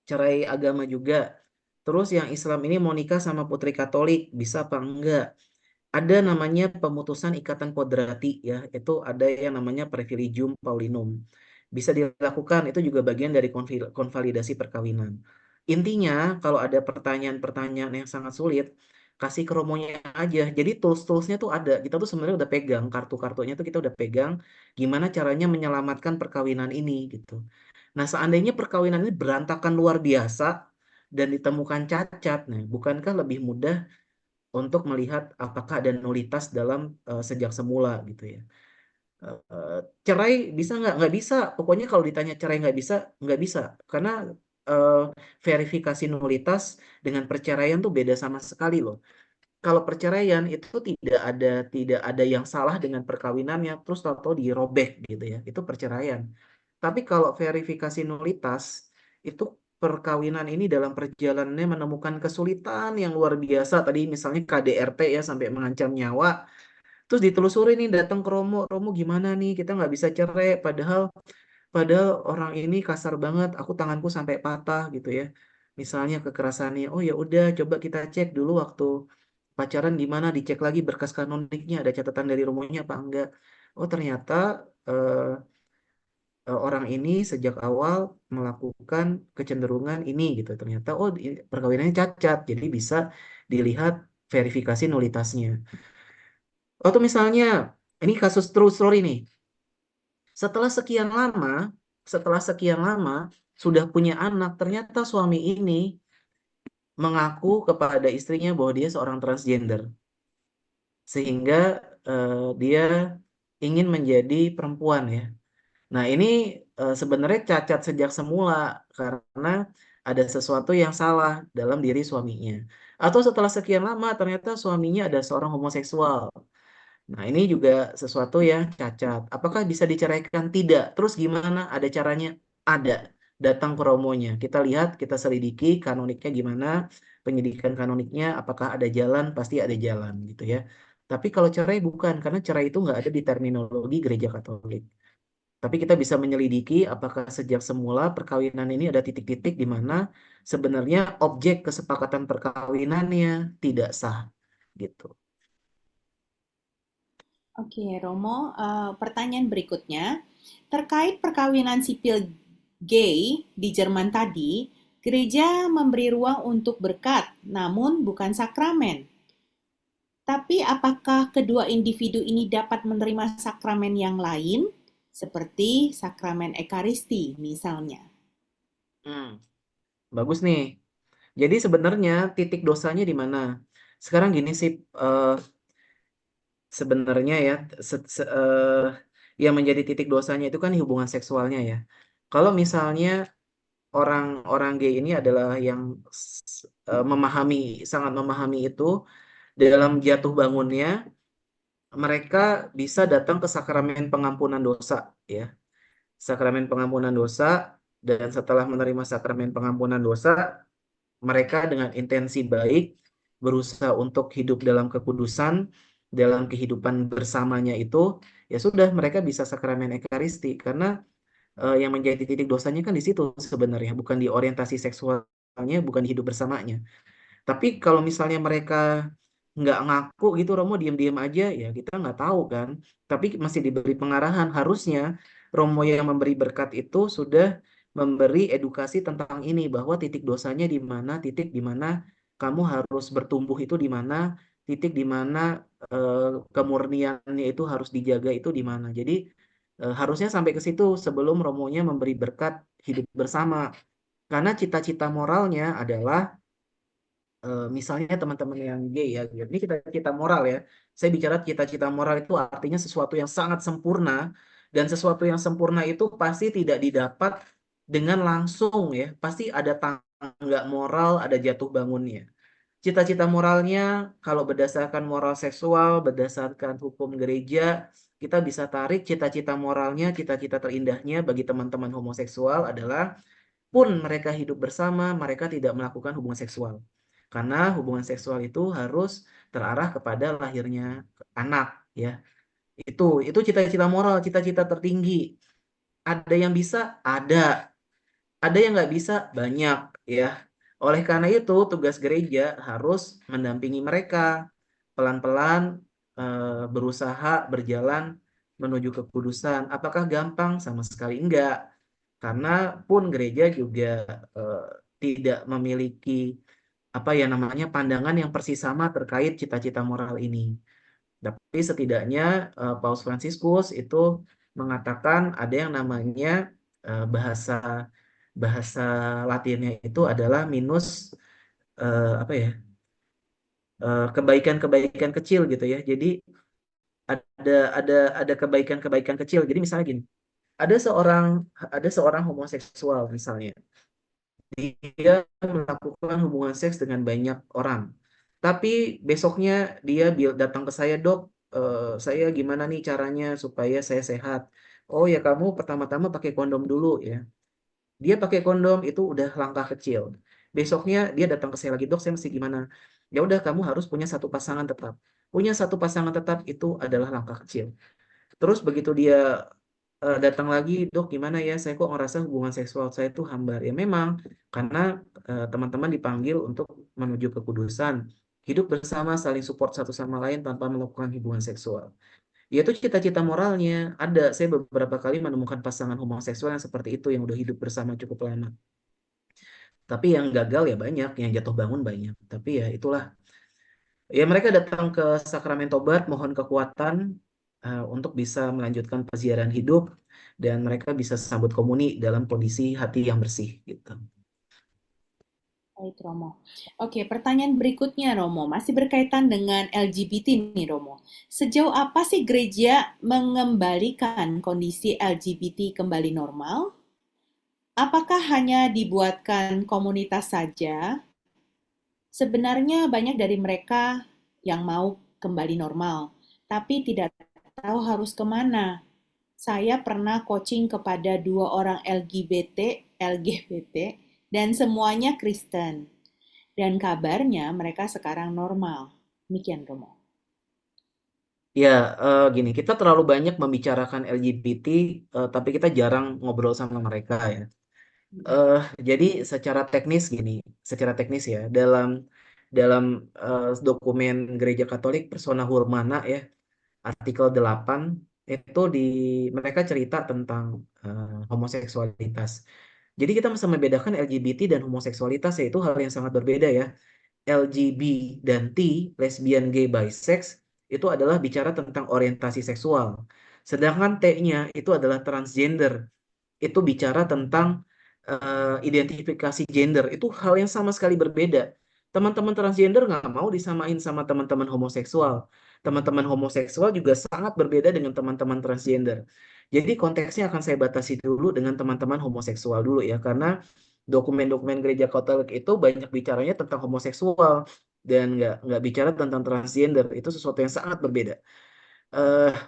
cerai agama juga. Terus yang Islam ini mau nikah sama putri Katolik, bisa apa enggak? Ada namanya pemutusan ikatan kodrati ya, itu ada yang namanya Privilegium Paulinum. Bisa dilakukan, itu juga bagian dari konvalidasi perkawinan. Intinya, kalau ada pertanyaan-pertanyaan yang sangat sulit, kasih ke romonya aja. Jadi tools-toolsnya tuh ada. Kita tuh sebenarnya udah pegang, kartu-kartunya tuh kita udah pegang, gimana caranya menyelamatkan perkawinan ini gitu. Nah, seandainya perkawinan ini berantakan luar biasa dan ditemukan cacat, nah, bukankah lebih mudah untuk melihat apakah ada nulitas dalam sejak semula gitu ya. Cerai bisa nggak? Nggak bisa. Pokoknya kalau ditanya cerai nggak bisa. Karena eh, verifikasi nulitas dengan perceraian tuh beda sama sekali loh. Kalau perceraian itu tidak ada yang salah dengan perkawinannya, terus tahu-tahu dirobek gitu ya. Itu perceraian. Tapi kalau verifikasi nulitas, itu perkawinan ini dalam perjalanannya menemukan kesulitan yang luar biasa. Tadi misalnya KDRT ya sampai mengancam nyawa. Terus ditelusuri nih datang ke Romo, Romo gimana nih? Kita nggak bisa cerai, padahal orang ini kasar banget. Aku tanganku sampai patah gitu ya. Misalnya kekerasannya. Oh ya udah, coba kita cek dulu waktu pacaran gimana, dicek lagi berkas kanoniknya, ada catatan dari Romonya apa enggak. Oh ternyata eh, orang ini sejak awal melakukan kecenderungan ini gitu. Ternyata oh perkawinannya cacat, jadi bisa dilihat verifikasi nulitasnya. Atau misalnya ini kasus true story nih. Setelah sekian lama, setelah sekian lama sudah punya anak, ternyata suami ini mengaku kepada istrinya bahwa dia seorang transgender, sehingga dia ingin menjadi perempuan ya. Nah, ini sebenarnya cacat sejak semula karena ada sesuatu yang salah dalam diri suaminya. Atau setelah sekian lama ternyata suaminya ada seorang homoseksual. Nah, ini juga sesuatu yang cacat. Apakah bisa diceraikan? Tidak. Terus gimana? Ada caranya? Ada. Datang ke Romonya. Kita lihat, kita selidiki kanoniknya gimana, penyidikan kanoniknya, apakah ada jalan? Pasti ada jalan gitu ya. Tapi kalau cerai bukan, karena cerai itu nggak ada di terminologi gereja Katolik. Tapi kita bisa menyelidiki apakah sejak semula perkawinan ini ada titik-titik di mana sebenarnya objek kesepakatan perkawinannya tidak sah gitu. Oke, Romo, pertanyaan berikutnya. Terkait perkawinan sipil gay di Jerman tadi, gereja memberi ruang untuk berkat, namun bukan sakramen. Tapi apakah kedua individu ini dapat menerima sakramen yang lain, seperti sakramen Ekaristi misalnya? Hmm, bagus nih. Jadi sebenarnya titik dosanya di mana? Sekarang gini sih, sebenarnya ya, yang menjadi titik dosanya itu kan hubungan seksualnya ya. Kalau misalnya orang-orang gay ini adalah yang sangat memahami itu dalam jatuh bangunnya, mereka bisa datang ke sakramen pengampunan dosa ya. Sakramen pengampunan dosa, dan setelah menerima sakramen pengampunan dosa, mereka dengan intensi baik berusaha untuk hidup dalam kekudusan, dalam kehidupan bersamanya itu, ya sudah mereka bisa sakramen Ekaristi karena yang menjadi titik dosanya kan di situ sebenarnya, bukan di orientasi seksualnya, bukan di hidup bersamanya. Tapi kalau misalnya mereka nggak ngaku gitu, Romo diam-diam aja, ya kita nggak tahu kan. Tapi masih diberi pengarahan. Harusnya Romo yang memberi berkat itu sudah memberi edukasi tentang ini, bahwa titik dosanya di mana, titik di mana kamu harus bertumbuh itu di mana, titik di mana kemurniannya itu harus dijaga itu di mana. Jadi harusnya sampai ke situ sebelum Romonya memberi berkat hidup bersama. Karena cita-cita moralnya adalah misalnya teman-teman yang gay ya, ini cita-cita moral ya. Saya bicara cita-cita moral itu artinya sesuatu yang sangat sempurna, dan sesuatu yang sempurna itu pasti tidak didapat dengan langsung ya. Pasti ada tangga moral, ada jatuh bangunnya. Cita-cita moralnya kalau berdasarkan moral seksual, berdasarkan hukum gereja, kita bisa tarik cita-cita moralnya, cita-cita terindahnya bagi teman-teman homoseksual adalah pun mereka hidup bersama, mereka tidak melakukan hubungan seksual. Karena hubungan seksual itu harus terarah kepada lahirnya anak, ya. Itu cita-cita moral, cita-cita tertinggi. Ada yang bisa, ada. Ada yang nggak bisa, banyak, ya. Oleh karena itu, tugas gereja harus mendampingi mereka pelan-pelan, berusaha berjalan menuju kekudusan. Apakah gampang? Sama sekali enggak. Karena pun gereja juga eh, tidak memiliki apa ya namanya pandangan yang persis sama terkait cita-cita moral ini. Tapi setidaknya Paus Fransiskus itu mengatakan ada yang namanya bahasa bahasa Latinnya itu adalah minus apa ya kebaikan-kebaikan kecil gitu ya. Jadi Ada kebaikan-kebaikan kecil. Jadi misalnya gini, ada seorang ada seorang homoseksual misalnya, dia melakukan hubungan seks dengan banyak orang. Tapi besoknya dia datang ke saya, dok, saya gimana nih caranya supaya saya sehat? Oh ya, kamu pertama-tama pakai kondom dulu ya. Dia pakai kondom itu udah langkah kecil. Besoknya dia datang ke saya lagi, dok, saya mesti gimana? Ya udah, kamu harus punya satu pasangan tetap. Punya satu pasangan tetap itu adalah langkah kecil. Terus begitu dia datang lagi, dok, gimana ya? Saya kok ngerasa hubungan seksual saya itu hambar. Ya memang, karena teman-teman dipanggil untuk menuju kekudusan, hidup bersama, saling support satu sama lain tanpa melakukan hubungan seksual. Ya itu cita-cita moralnya. Ada, saya beberapa kali menemukan pasangan homoseksual yang seperti itu, yang udah hidup bersama cukup lama. Tapi yang gagal ya banyak, yang jatuh bangun banyak. Tapi ya itulah. Ya mereka datang ke sakramen tobat, mohon kekuatan untuk bisa melanjutkan peziarahan hidup dan mereka bisa sambut komuni dalam kondisi hati yang bersih gitu. Baik, Romo. Oke, pertanyaan berikutnya, Romo. Masih berkaitan dengan LGBT nih, Romo. Sejauh apa sih gereja mengembalikan kondisi LGBT kembali normal? Apakah hanya dibuatkan komunitas saja? Sebenarnya banyak dari mereka yang mau kembali normal, tapi tidak tahu harus kemana. Saya pernah coaching kepada 2 orang LGBT, dan semuanya Kristen. Dan kabarnya mereka sekarang normal. Demikian, Romo. Ya, gini, kita terlalu banyak membicarakan LGBT, tapi kita jarang ngobrol sama mereka ya. Eh, jadi secara teknis ya, dalam dokumen Gereja Katolik Persona Humana ya, artikel 8 itu mereka cerita tentang homoseksualitas. Jadi kita bisa membedakan LGBT dan homoseksualitas yaitu hal yang sangat berbeda ya. LGB dan T, lesbian, gay, bisex, itu adalah bicara tentang orientasi seksual. Sedangkan T-nya itu adalah transgender, itu bicara tentang identifikasi gender. Itu hal yang sama sekali berbeda. Teman-teman transgender nggak mau disamain sama teman-teman homoseksual. Teman-teman homoseksual juga sangat berbeda dengan teman-teman transgender. Jadi konteksnya akan saya batasi dulu dengan teman-teman homoseksual dulu ya, karena dokumen-dokumen gereja Katolik itu banyak bicaranya tentang homoseksual dan nggak bicara tentang transgender. Itu sesuatu yang sangat berbeda.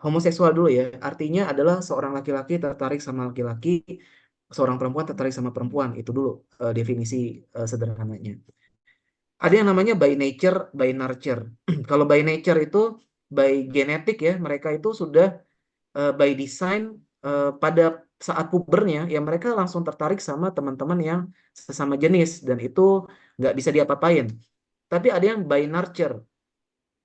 Homoseksual dulu ya, artinya adalah seorang laki-laki tertarik sama laki-laki, seorang perempuan tertarik sama perempuan. Itu dulu definisi sederhananya. Ada yang namanya by nature, by nurture. Kalau by nature itu by genetik ya, mereka itu sudah by design pada saat pubernya ya mereka langsung tertarik sama teman-teman yang sesama jenis dan itu nggak bisa diapa-apain. Tapi ada yang by nurture,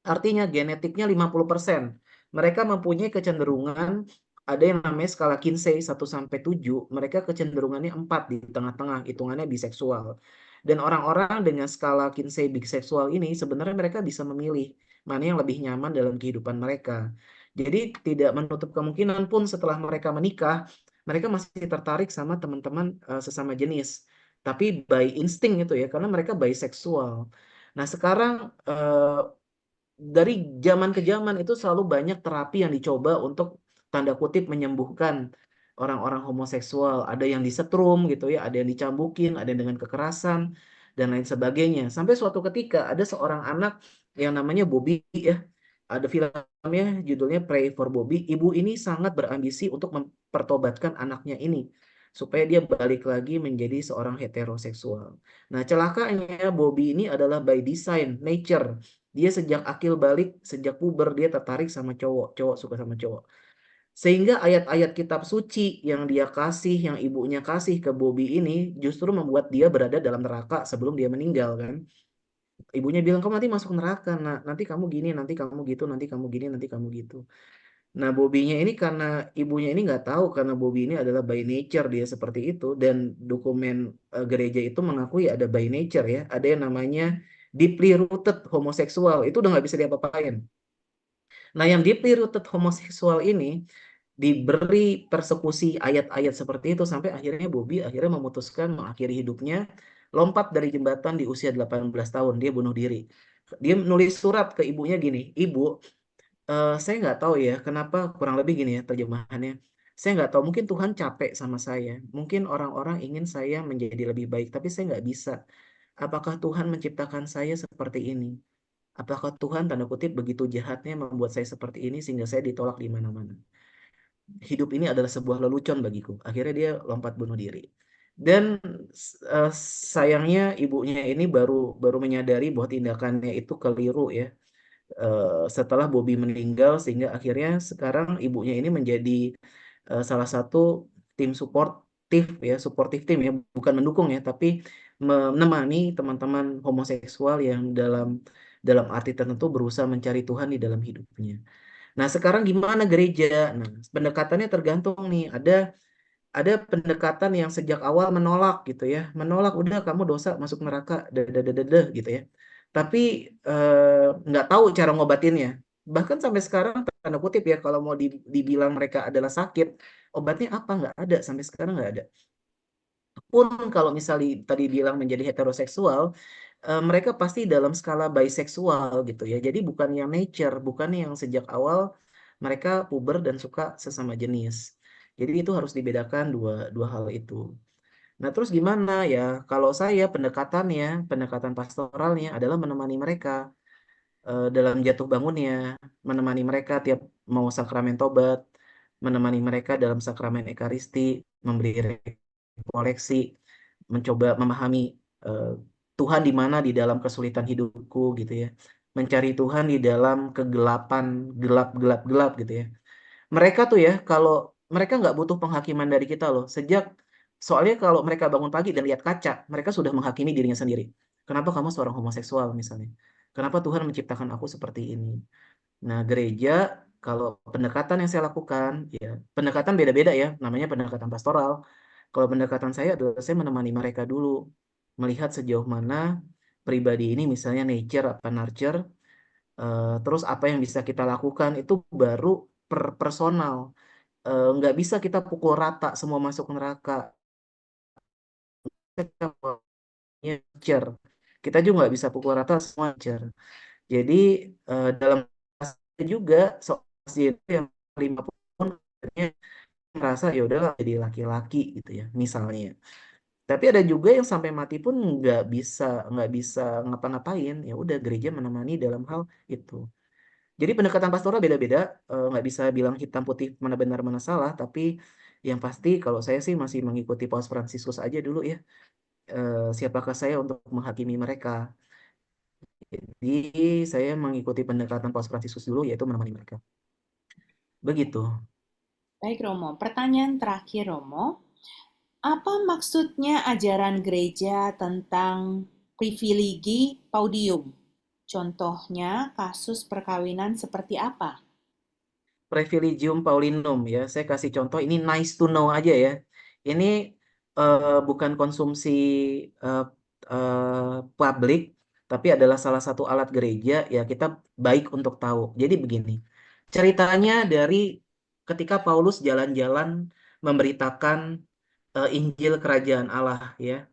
artinya genetiknya 50%. Mereka mempunyai kecenderungan, ada yang namanya skala Kinsey 1 sampai 7, mereka kecenderungannya 4 di tengah-tengah, hitungannya biseksual. Dan orang-orang dengan skala Kinsey biseksual ini sebenarnya mereka bisa memilih mana yang lebih nyaman dalam kehidupan mereka. Jadi tidak menutup kemungkinan pun setelah mereka menikah, mereka masih tertarik sama teman-teman sesama jenis. Tapi by insting itu ya, karena mereka biseksual. Nah, sekarang dari zaman ke zaman itu selalu banyak terapi yang dicoba untuk tanda kutip menyembuhkan orang-orang homoseksual. Ada yang disetrum gitu ya, ada yang dicambukin, ada yang dengan kekerasan dan lain sebagainya. Sampai suatu ketika ada seorang anak yang namanya Bobby ya. Ada filmnya judulnya Pray for Bobby. Ibu ini sangat berambisi untuk mempertobatkan anaknya ini supaya dia balik lagi menjadi seorang heteroseksual. Nah, celakanya Bobby ini adalah by design, nature. Dia sejak akil balik, sejak puber, dia tertarik sama cowok. Cowok suka sama cowok. Sehingga ayat-ayat kitab suci yang dia kasih, yang ibunya kasih ke Bobby ini, justru membuat dia berada dalam neraka sebelum dia meninggal kan. Ibunya bilang, kamu nanti masuk neraka, nah, nanti kamu gini, nanti kamu gitu, nanti kamu gini, nanti kamu gitu. Nah, Bobby-nya ini karena ibunya ini nggak tahu, karena Bobby ini adalah by nature, dia seperti itu. Dan dokumen gereja itu mengakui ada by nature ya. Ada yang namanya deeply rooted homoseksual. Itu udah nggak bisa diapa-apain. Nah, yang deeply rooted homoseksual ini diberi persekusi ayat-ayat seperti itu sampai akhirnya Bobby akhirnya memutuskan mengakhiri hidupnya, lompat dari jembatan di usia 18 tahun, dia bunuh diri. Dia nulis surat ke ibunya gini, Ibu, Saya nggak tahu ya kenapa kurang lebih gini ya terjemahannya. Saya nggak tahu mungkin Tuhan capek sama saya. Mungkin orang-orang ingin saya menjadi lebih baik, tapi saya nggak bisa. Apakah Tuhan menciptakan saya seperti ini? Apakah Tuhan tanda kutip begitu jahatnya membuat saya seperti ini sehingga saya ditolak di mana-mana? Hidup ini adalah sebuah lelucon bagiku. Akhirnya dia lompat bunuh diri. Dan eh, sayangnya ibunya ini baru baru menyadari bahwa tindakannya itu keliru ya. Setelah Bobby meninggal sehingga akhirnya sekarang ibunya ini menjadi salah satu tim suportif ya, suportif tim ya, bukan mendukung ya, tapi menemani teman-teman homoseksual yang dalam dalam arti tertentu berusaha mencari Tuhan di dalam hidupnya. Nah, sekarang gimana gereja? Nah, pendekatannya tergantung nih. Ada pendekatan yang sejak awal menolak gitu ya, menolak udah kamu dosa masuk neraka, dadadadada gitu ya. Tapi nggak tahu cara ngobatinnya. Bahkan sampai sekarang tanda kutip ya, kalau mau dibilang mereka adalah sakit, obatnya apa? Nggak ada sampai sekarang nggak ada. Pun kalau misalnya tadi bilang menjadi heteroseksual, mereka pasti dalam skala biseksual gitu ya. Jadi bukan yang nature, bukan yang sejak awal mereka puber dan suka sesama jenis. Jadi itu harus dibedakan dua dua hal itu. Nah, terus gimana ya? Kalau saya pendekatannya, pendekatan pastoralnya adalah menemani mereka dalam jatuh bangunnya, menemani mereka tiap mau sakramen tobat, menemani mereka dalam sakramen ekaristi, memberi koleksi, mencoba memahami eh, Tuhan di mana di dalam kesulitan hidupku gitu ya. Mencari Tuhan di dalam kegelapan, gelap gitu ya. Mereka tuh ya, kalau mereka nggak butuh penghakiman dari kita loh. Soalnya kalau mereka bangun pagi dan lihat kaca, mereka sudah menghakimi dirinya sendiri. Kenapa kamu seorang homoseksual misalnya? Kenapa Tuhan menciptakan aku seperti ini? Nah, gereja, kalau pendekatan yang saya lakukan, ya pendekatan beda-beda ya, namanya pendekatan pastoral. Kalau pendekatan saya adalah saya menemani mereka dulu, melihat sejauh mana pribadi ini misalnya nature apa nurture, terus apa yang bisa kita lakukan itu baru per personal. Nggak bisa kita pukul rata semua masuk neraka. Kita nature. Kita juga nggak bisa pukul rata semua nature. Jadi dalam juga soal itu yang 50 akhirnya merasa ya udahlah jadi laki-laki gitu ya misalnya. Tapi ada juga yang sampai mati pun nggak bisa ngapa-ngapain. Ya udah gereja menemani dalam hal itu. Jadi pendekatan pastoral beda-beda, nggak bisa bilang hitam putih mana benar mana salah. Tapi yang pasti kalau saya sih masih mengikuti Paus Fransiskus aja dulu ya. Siapakah saya untuk menghakimi mereka? Jadi saya mengikuti pendekatan Paus Fransiskus dulu yaitu menemani mereka. Begitu. Baik Romo, pertanyaan terakhir Romo, apa maksudnya ajaran gereja tentang privilegi paudium? Contohnya kasus perkawinan seperti apa? Privilegium Paulinum ya. Saya kasih contoh ini nice to know aja ya. Ini bukan konsumsi eh, publik, tapi adalah salah satu alat gereja ya kita baik untuk tahu. Jadi begini, ceritanya dari ketika Paulus jalan-jalan memberitakan Injil Kerajaan Allah ya.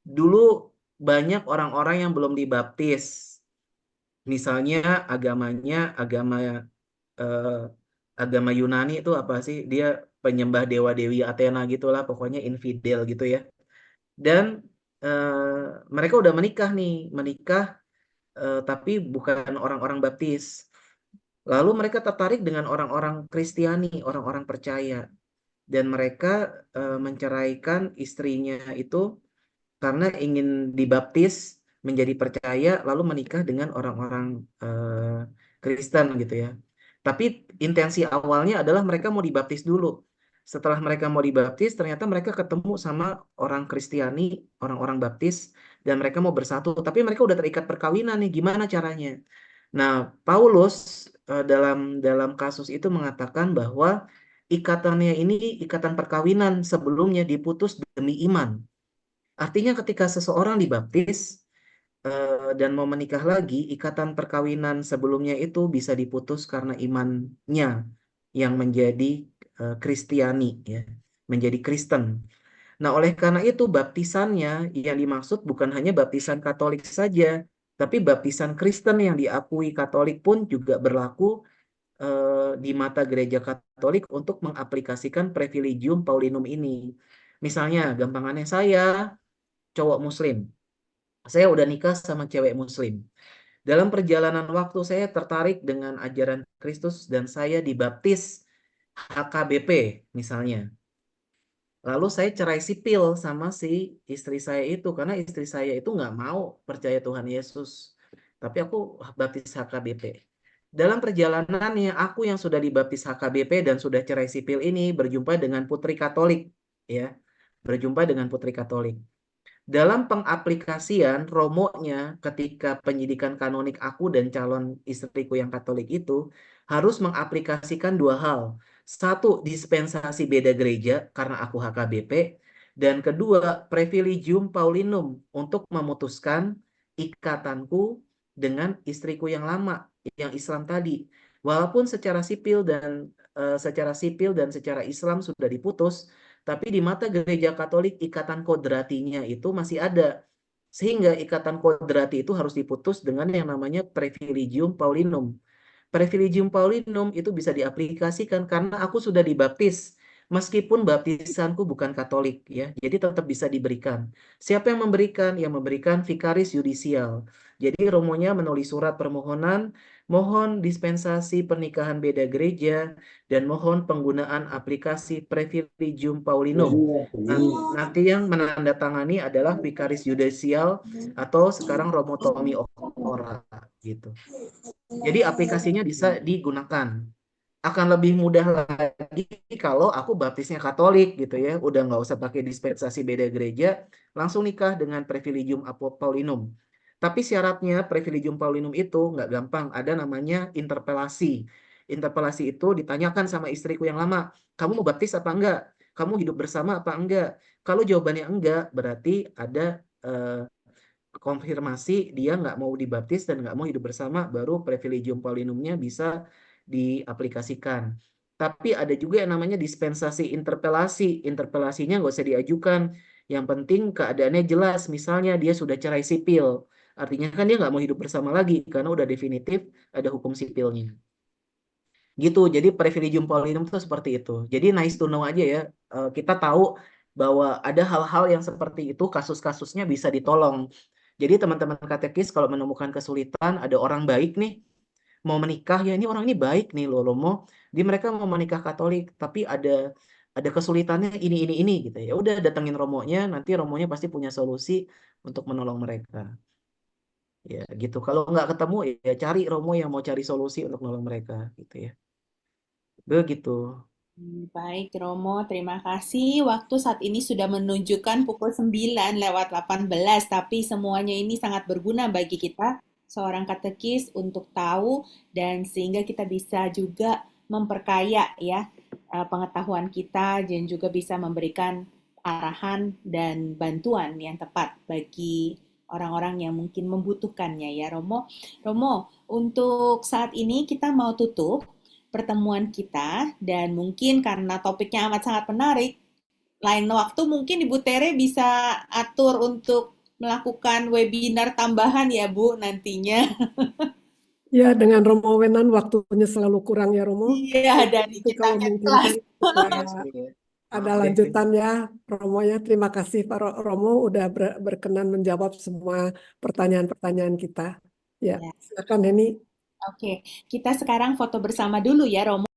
Dulu banyak orang-orang yang belum dibaptis. Misalnya agamanya eh, agama Yunani itu apa sih? Dia penyembah dewa-dewi Athena gitulah, pokoknya infidel gitu ya. Dan mereka udah menikah nih, menikah tapi bukan orang-orang baptis. Lalu mereka tertarik dengan orang-orang Kristiani, orang-orang percaya. Dan mereka menceraikan istrinya itu karena ingin dibaptis menjadi percaya lalu menikah dengan orang-orang Kristen gitu ya. Tapi intensi awalnya adalah mereka mau dibaptis dulu. Setelah mereka mau dibaptis, ternyata mereka ketemu sama orang Kristiani, orang-orang baptis, dan mereka mau bersatu. Tapi mereka udah terikat perkawinan nih, gimana caranya? Nah, Paulus dalam dalam kasus itu mengatakan bahwa ikatannya ini ikatan perkawinan sebelumnya diputus demi iman. Artinya ketika seseorang dibaptis dan mau menikah lagi, ikatan perkawinan sebelumnya itu bisa diputus karena imannya yang menjadi Kristiani ya, menjadi Kristen. Nah, oleh karena itu baptisannya yang dimaksud bukan hanya baptisan Katolik saja, tapi baptisan Kristen yang diakui Katolik pun juga berlaku di mata gereja Katolik untuk mengaplikasikan Privilegium Paulinum ini. Misalnya, gampangannya saya cowok Muslim, saya udah nikah sama cewek Muslim. Dalam perjalanan waktu saya tertarik dengan ajaran Kristus dan saya dibaptis HKBP misalnya. Lalu saya cerai sipil sama si istri saya itu karena istri saya itu nggak mau percaya Tuhan Yesus. Tapi aku baptis HKBP. Dalam perjalanannya aku yang sudah dibaptis HKBP dan sudah cerai sipil ini berjumpa dengan putri Katolik, ya. Berjumpa dengan putri Katolik. Dalam pengaplikasian romonya ketika penyidikan kanonik aku dan calon istriku yang Katolik itu harus mengaplikasikan dua hal. Satu, dispensasi beda gereja karena aku HKBP. Dan kedua, privilegium Paulinum untuk memutuskan ikatanku dengan istriku yang lama, yang Islam tadi. Walaupun secara sipil dan secara Islam sudah diputus, tapi di mata gereja Katolik ikatan kodratinya itu masih ada. Sehingga ikatan kodrati itu harus diputus dengan yang namanya Privilegium Paulinum. Privilegium Paulinum itu bisa diaplikasikan karena aku sudah dibaptis. Meskipun baptisanku bukan Katolik ya. Jadi tetap bisa diberikan. Siapa yang memberikan? Yang memberikan Vicaris Judicial. Jadi romonya menulis surat permohonan, mohon dispensasi pernikahan beda gereja dan mohon penggunaan aplikasi Privilegium Paulinum. Nah, nanti yang menandatangani adalah Vicaris Judicial atau sekarang Romo Tommy Okora gitu. Jadi aplikasinya bisa digunakan. Akan lebih mudah lagi kalau aku baptisnya Katolik gitu ya. Udah nggak usah pakai dispensasi beda gereja, langsung nikah dengan Privilegium Paulinum. Tapi syaratnya Privilegium Paulinum itu nggak gampang. Ada namanya interpelasi. Interpelasi itu ditanyakan sama istriku yang lama, kamu mau baptis apa enggak? Kamu hidup bersama apa enggak? Kalau jawabannya enggak, berarti ada konfirmasi dia nggak mau dibaptis dan nggak mau hidup bersama, baru privilegium Paulinumnya bisa diaplikasikan. Tapi ada juga yang namanya dispensasi interpelasi. Interpelasinya nggak usah diajukan. Yang penting keadaannya jelas. Misalnya dia sudah cerai sipil. Artinya kan dia nggak mau hidup bersama lagi karena udah definitif ada hukum sipilnya. Gitu, jadi privilegium Paulinum itu seperti itu. Jadi nice to know aja ya. Kita tahu bahwa ada hal-hal yang seperti itu, kasus-kasusnya bisa ditolong. Jadi teman-teman katekis kalau menemukan kesulitan, ada orang baik nih, mau menikah, ya ini orang ini baik nih loh, mau di mereka mau menikah Katolik, tapi ada kesulitannya ini gitu ya. Udah datengin romonya, nanti romonya pasti punya solusi untuk menolong mereka. Ya gitu. Kalau nggak ketemu ya cari romo yang mau cari solusi untuk menolong mereka gitu ya. Begitu. Baik, Romo, terima kasih. Waktu saat ini sudah menunjukkan pukul 9:18, tapi semuanya ini sangat berguna bagi kita, seorang katekis, untuk tahu dan sehingga kita bisa juga memperkaya ya pengetahuan kita dan juga bisa memberikan arahan dan bantuan yang tepat bagi orang-orang yang mungkin membutuhkannya ya, Romo. Romo, untuk saat ini kita mau tutup pertemuan kita dan mungkin karena topiknya amat sangat menarik, lain waktu mungkin Ibu Tere bisa atur untuk melakukan webinar tambahan ya Bu nantinya. Ya, dengan Romo Wenan waktunya selalu kurang ya Romo. Iya, dan Tapi kita kalau add memungkinkan kelas. kita Yes, ya. ada Maaf deh. lanjutan ya Romo ya. Terima kasih Pak Romo udah berkenan menjawab semua pertanyaan-pertanyaan kita. Ya, Ya, silakan Heni. oke. Kita sekarang foto bersama dulu ya Romo.